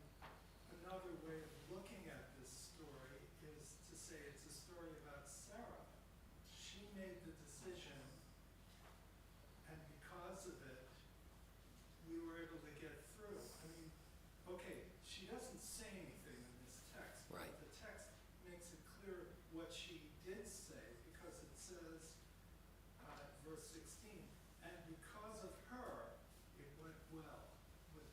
another way of looking at this story is to say it's a story about Sarah. She made the decision, and because of it, we were able to get through. I mean, okay, she doesn't say anything in this text, but Right. the text makes it clear what she did say, because it says, verse 16, and because of her, it went well with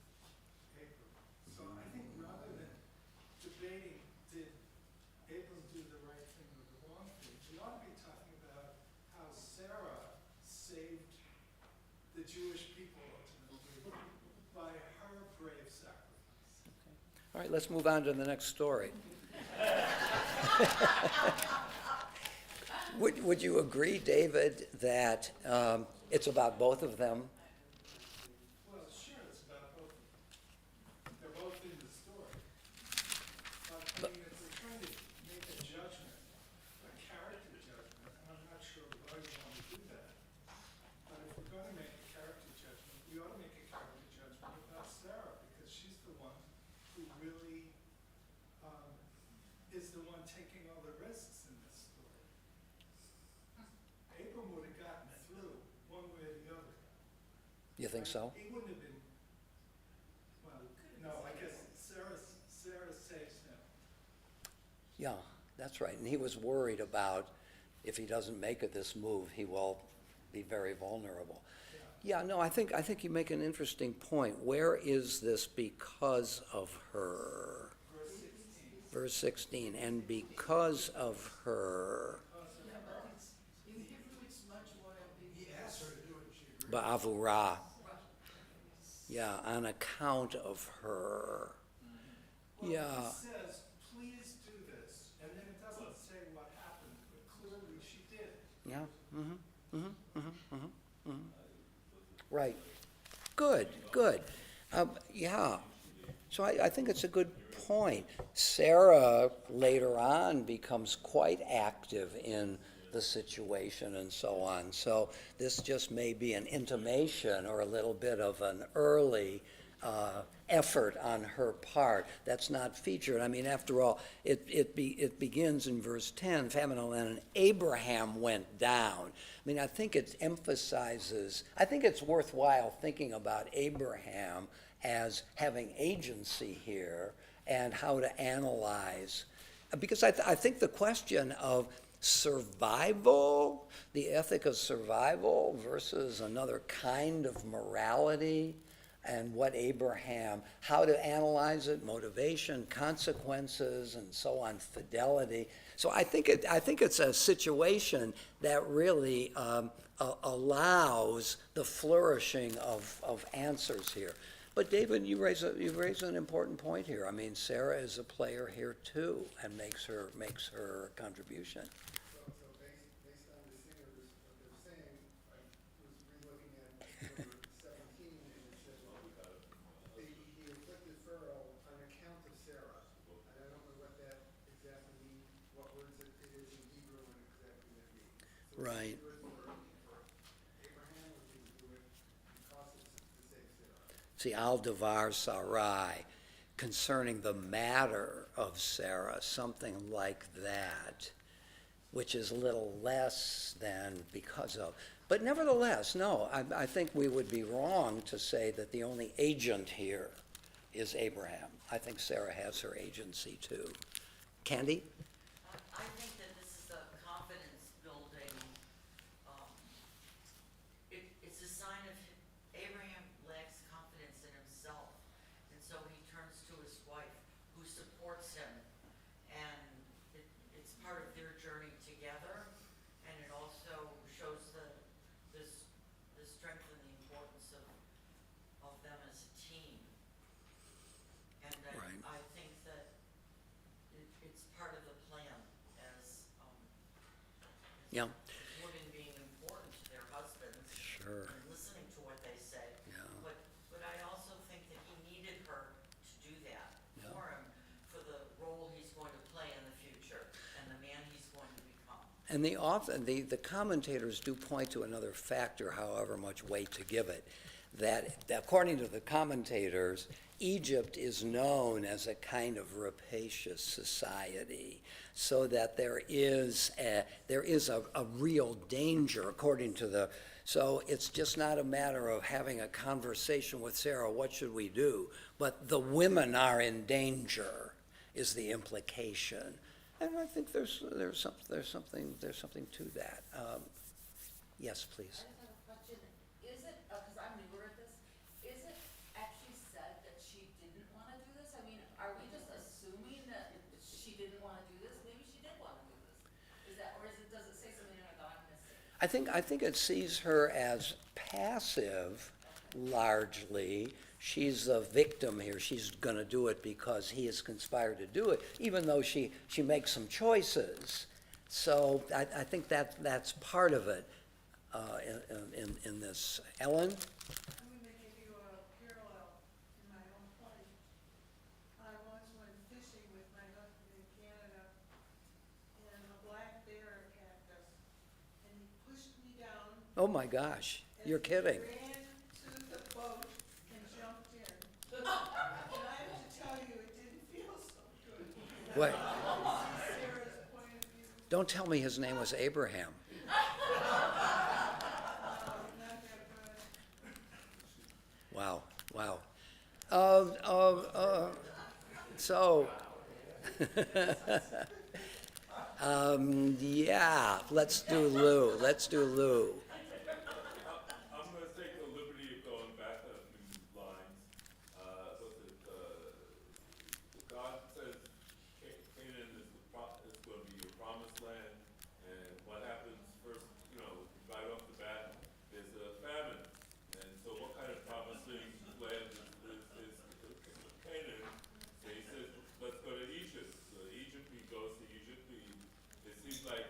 Abram. So I think rather than debating, did Abram do the right thing or the wrong thing, we ought to be talking about how Sarah saved the Jewish people ultimately by her brave sacrifice. All right, let's move on to the next story. Would you agree, David, that it's about both of them? Well, sure, it's about both of them. They're both in the story. But I mean, if we're trying to make a judgment, a character judgment, and I'm not sure why we want to do that, but if we're going to make a character judgment, we ought to make a character judgment about Sarah, because she's the one who really is the one taking all the risks in this story. Abram would have gotten through one way or the other. You think so? He wouldn't have been, well, no, I guess Yeah, that's right. And he was worried about if he doesn't make it this move, he will be very vulnerable. Yeah, no, I think you make an interesting point. Where is this because of her? Verse 16, and because of her, Yeah, but it's, in Hebrew, it's much more He ambiguous. asked her to do it, and she agreed. ba'avura. Yeah, on account of her. Well, Yeah. he says, please do this, and then it doesn't say what happened, but clearly she did. Yeah, right. Good, good. Yeah, so I think it's a good point. Sarah later on becomes quite active in the situation and so on. So this just may be an intimation or a little bit of an early effort on her part that's not featured. I mean, after all, it begins in verse 10, famine and land, and Abraham went down. I mean, I think it emphasizes, I think it's worthwhile thinking about Abraham as having agency here and how to analyze. Because I think the question of survival, the ethic of survival versus another kind of morality, and what Abraham, how to analyze it, motivation, consequences, and so on, fidelity. So I think it's a situation that really allows the flourishing of answers here. But David, you raise an important point here. I mean, Sarah is a player here too, and makes her contribution. So based on the singers, what they're saying, I was re-looking at number 17, and it says, he afflicted Pharaoh on account of Sarah. And I don't know what that exactly means, what words it is in Hebrew and exactly that means. So Right. is it good for Abraham, or did he do it because it's to save Sarah? See, al-davar sarai, concerning the matter of Sarah, something like that, which is a little less than because of. But nevertheless, no, I think we would be wrong to say that the only agent here is Abraham. I think Sarah has her agency too. Candy? I think that this is a confidence building, it's a sign of Abraham lacks confidence in himself. And so he turns to his wife who supports him. And it's part of their journey together. And it also shows the strength and the importance of them as a team. And Right. I think that it's part of the plan as Yeah. women being important to their husbands. Sure. And listening to what they say. Yeah. But I also think that he needed her to do that Yeah. for him, for the role he's going to play in the future and the man he's going to become. And the commentators do point to another factor, however much weight to give it, that according to the commentators, Egypt is known as a kind of rapacious society, so that there is a real danger, according to the. So it's just not a matter of having a conversation with Sarah, what should we do? But the women are in danger, is the implication. And I think there's something to that. Yes, I please. just have a question. Is it, because I'm newer at this, is it actually said that she didn't want to do this? I mean, are we just assuming that she didn't want to do this? Maybe she did want to do this. Is that, or does it say something that I'm missing? I think it sees her as passive, largely. She's the victim here. She's going to do it because he has conspired to do it, even though she makes some choices. So I think that's part of it in this. Ellen? I'm gonna give you a parallel in my own life. I once went fishing with my husband in Canada, and a black bear attacked us, and he pushed me down. Oh my gosh, you're and kidding. Ran to the boat and jumped in. And I have to tell you, it didn't feel so good. What? See Sarah's point of view. Don't tell me his name was Abraham. Not that good. Wow, wow. So, Yeah, let's do Lou. Let's do Lou. I'm gonna take the liberty of going back a few lines. Was it, God says Canaan is is gonna be your promised land, and what happens first, right off the bat, there's a famine. And so what kind of promising land is Canaan? So he says, let's go to Egypt. So Egypt, he goes to Egypt. It seems like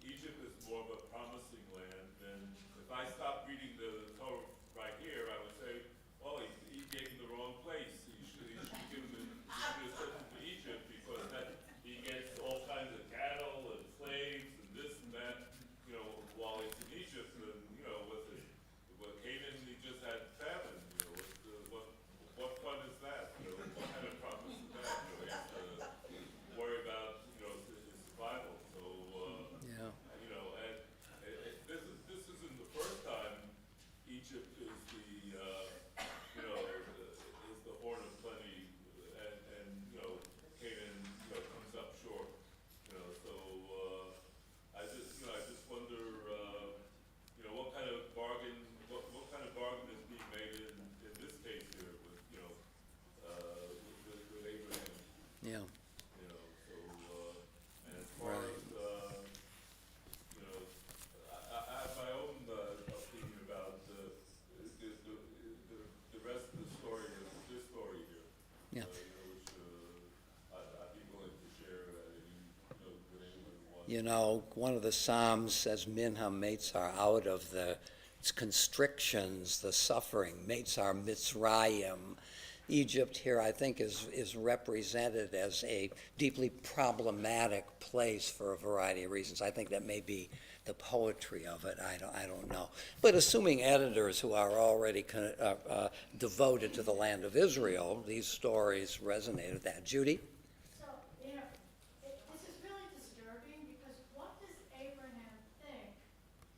Egypt is more of a promising land than, if I stop reading the Torah right here, I would say, oh, he gave him the wrong place. He should have given him, he should have sent him to Egypt, because he gets all kinds of cattle and slaves and this and that, while he's in Egypt. And, with Canaan, he just had famine. What fun is that? What kind of promise is that? He has to worry about, his survival. So, Yeah. this isn't the first time Egypt is the horn of plenty, and Canaan, comes up short. So, I just wonder, what kind of bargain, what kind of bargain is being made in this case here with, with Abraham. Yeah. So, and as far Right. as, I have my own opinion about the rest of the story, this story here. Yeah. Which, I'd be willing to share, with anyone who wants. One of the Psalms says, Minha Meitzar, out of the constrictions, the suffering, Meitzar Mitzrayim. Egypt here, I think, is represented as a deeply problematic place for a variety of reasons. I think that may be the poetry of it. I don't know. But assuming editors who are already devoted to the land of Israel, these stories resonate with that. Judy? So, this is really disturbing, because what does Abraham think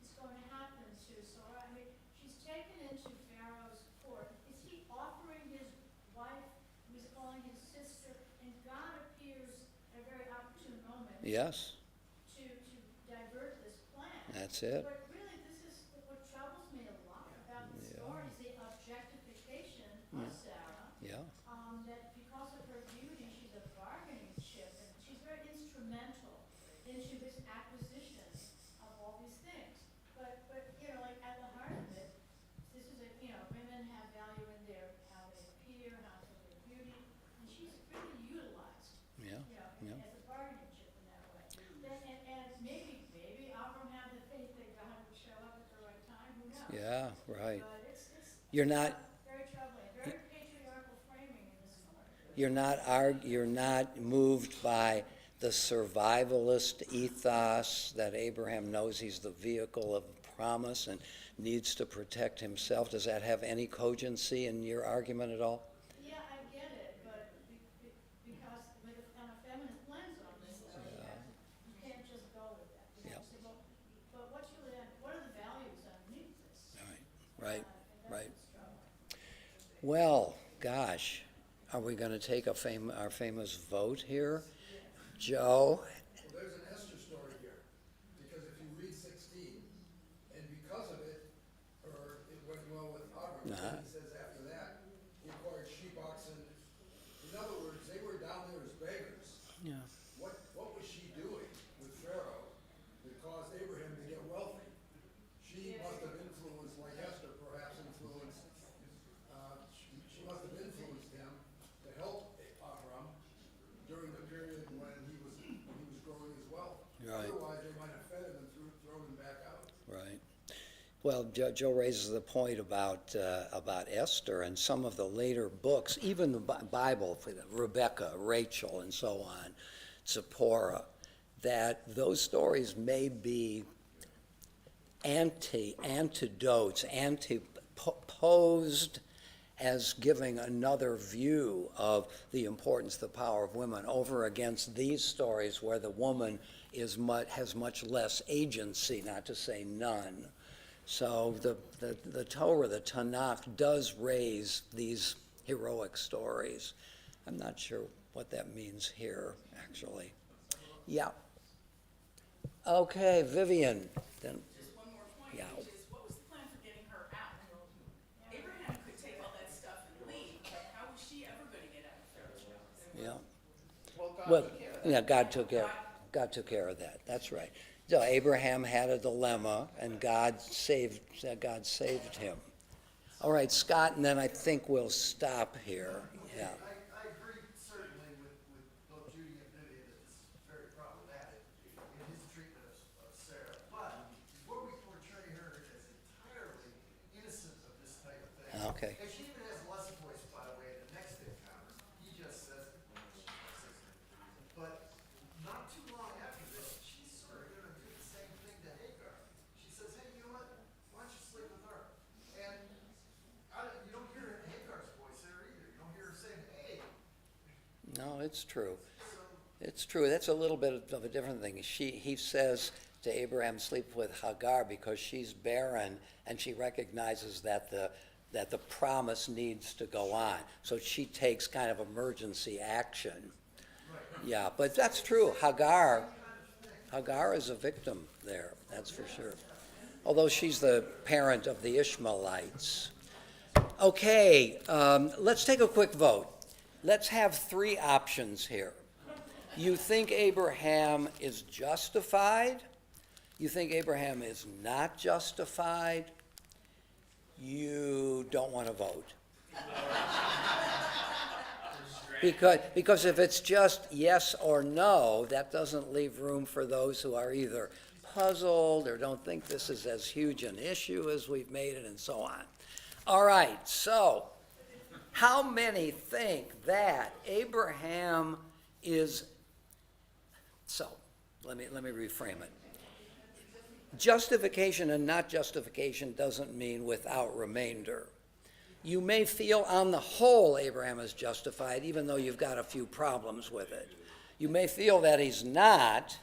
is going to happen to Sarah? I mean, she's taken into Pharaoh's court. Is he offering his wife, who he's calling his sister, and God appears at a very opportune moment Yes, to divert this plan? that's it. But really, this is what troubles me a lot about the story, is the objectification of Sarah. Yeah. That because of her beauty, she's a bargaining chip, and she's very instrumental into this acquisition of all these things. But like at the heart of it, this is women have value in how they appear, how their beauty, and she's really utilized, Yeah. Yeah. as a bargaining chip in that way. And maybe Avram had the faith that God would show up at the right time, who knows? Yeah, right. But it's You're not very troubling, very patriarchal framing in this story. you're not moved by the survivalist ethos that Abraham knows he's the vehicle of promise and needs to protect himself. Does that have any cogency in your argument at all? Yeah, I get it, but because on a feminist lens on this, you can't just go with that. You have to say, well, but what are the values underneath this? Right, And right. that's what's troubling. Well, gosh, are we going to take our famous vote here? Joe? Well, there's an Esther story here, because if you read 16, and because of it, or it went well with Abram, he says after that, he acquired sheep, oxen. In other words, they were down there as beggars. Yeah. What was she doing with Pharaoh that caused Abraham to get wealthy? She must have influenced, like Esther perhaps influenced, she must have influenced him to help Abram during the period when he was growing his wealth. Right. Otherwise, they might have fed him and thrown him back out. Right. Well, Joe raises the point about Esther and some of the later books, even the Bible, Rebecca, Rachel, and so on, Zipporah, that those stories may be antidotes, posed as giving another view of the importance, the power of women over against these stories where the woman has much less agency, not to say none. So the Torah, the Tanakh, does raise these heroic stories. I'm not sure what that means here, actually. Yeah. Okay, Vivian, then, Just one more point, Yeah. which is, what was the plan for getting her out? Abraham could take all that stuff and leave, but how was she ever gonna get out of Pharaoh's house? yeah. Well, God Well, took care of that. yeah, God took care of that, that's right. So Abraham had a dilemma, and God saved him. All right, Scott, and then I think we'll stop here, yeah. I agree certainly with both Judy and Vivian that this is very problematic in his treatment of Sarah. But before we portray her as entirely innocent of this type of thing. Okay. And she even has a lesson voice, by the way, in the next encounter. He just says it when she's my sister. But not too long after this, she's sort of gonna do the same thing to Hagar. She says, hey, you know what? Why don't you sleep with her? And you don't hear Hagar's voice there either. You don't hear her saying, hey. No, it's true. It's true. That's a little bit of a different thing. He says to Abraham, sleep with Hagar because she's barren, and she recognizes that the promise needs to go on. So she takes kind of emergency action. Yeah, but that's true. Hagar is a victim there, that's for sure. Although she's the parent of the Ishmaelites. Okay, let's take a quick vote. Let's have three options here. You think Abraham is justified? You think Abraham is not justified? You don't want to vote. Because if it's just yes or no, that doesn't leave room for those who are either puzzled or don't think this is as huge an issue as we've made it, and so on. All right, so how many think that Abraham is... So, let me reframe it. Justification and not justification doesn't mean without remainder. You may feel on the whole Abraham is justified, even though you've got a few problems with it. You may feel that he's not,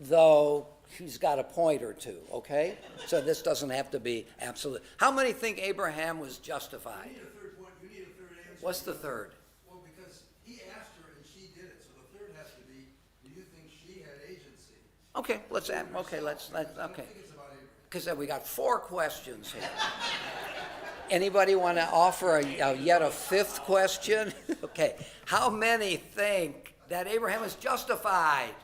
though he's got a point or two, okay? So this doesn't have to be absolute. How many think Abraham was justified? You need a third point, you need a third answer. What's the third? Well, because he asked her and she did it, so the third has to be, do you think she had agency? Okay, let's I don't okay. think it's about Abraham. Because we got 4 questions here. Anybody want to offer yet a 5th question? Okay. How many think that Abraham is justified?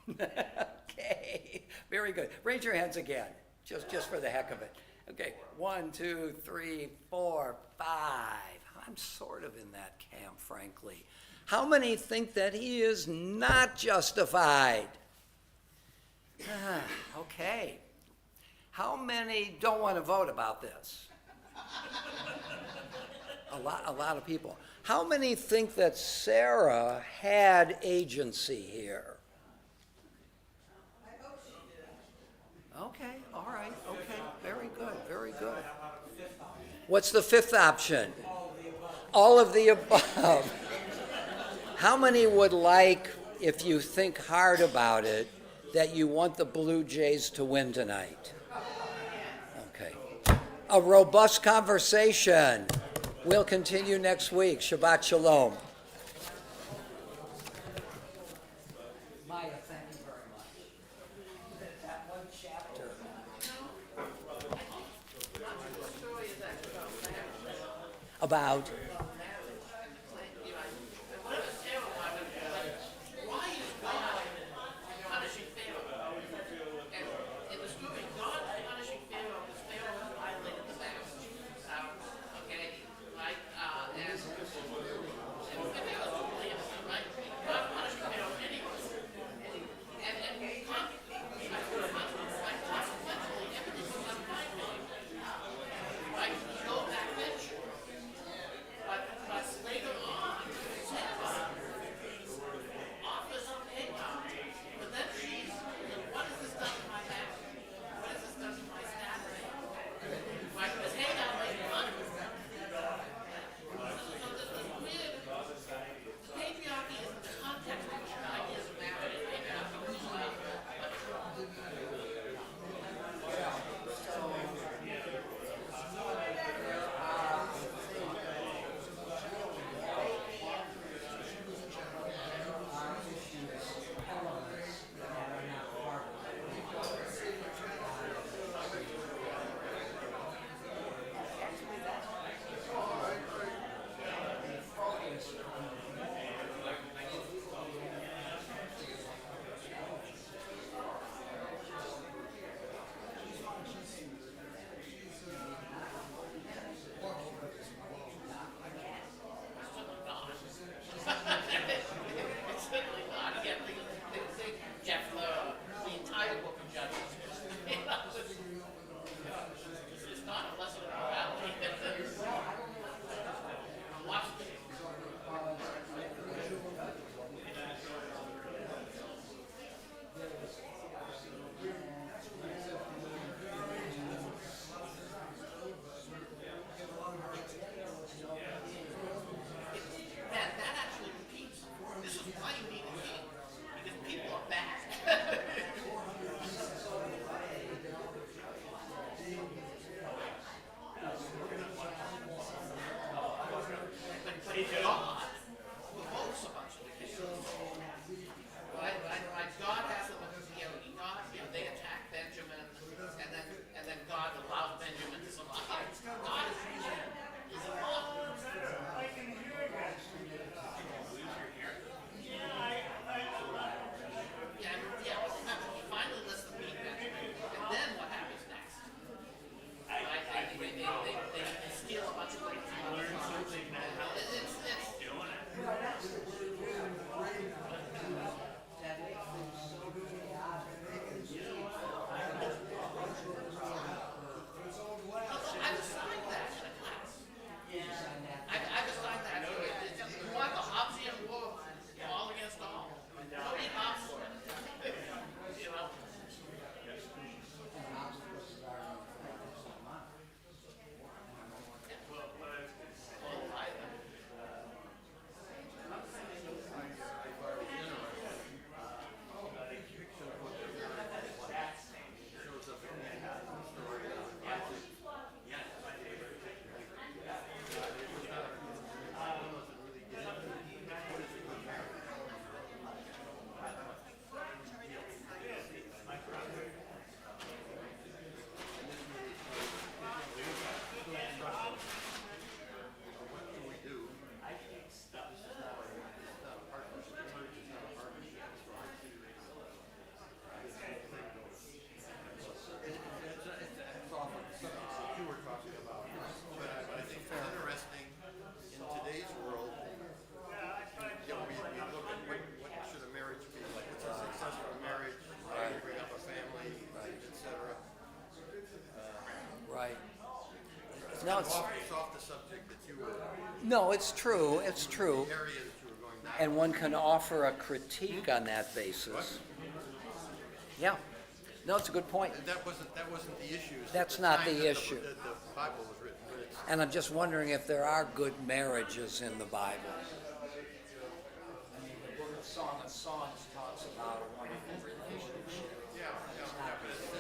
Okay. Very good. Raise your hands again, just for the heck of it. Okay. 1, 2, 3, 4, 5. I'm sort of in that camp, frankly. How many think that he is not justified? Okay. How many don't want to vote about this? A lot of people. How many think that Sarah had agency here? I hope she did. Okay, all right, okay, very good, very good. What's the 5th option? All of the above. How many would like, if you think hard about it, that you want the Blue Jays to win tonight? Okay. A robust conversation. We'll continue next week. Shabbat Shalom. Maya, thank you very much. That one chapter. About? Punishing Pharaoh. And in the story, God punishing Pharaoh because Pharaoh violated the vows. Okay, right? And Pharaoh's totally innocent, right? God punishing Pharaoh anyway. And consequently, everything was unkind to him. Right? No back venture. No, it's, off the subject that you were, no, it's true, it's true. area that you were going down. And one can offer a critique on that basis. Yeah. No, it's a good point. That wasn't the issue. That's not the issue. The Bible was written, but it's. And I'm just wondering if there are good marriages in the Bible. I mean, the book of Song of Songs talks about a wonderful relationship. Yeah, yeah, yeah, but it's,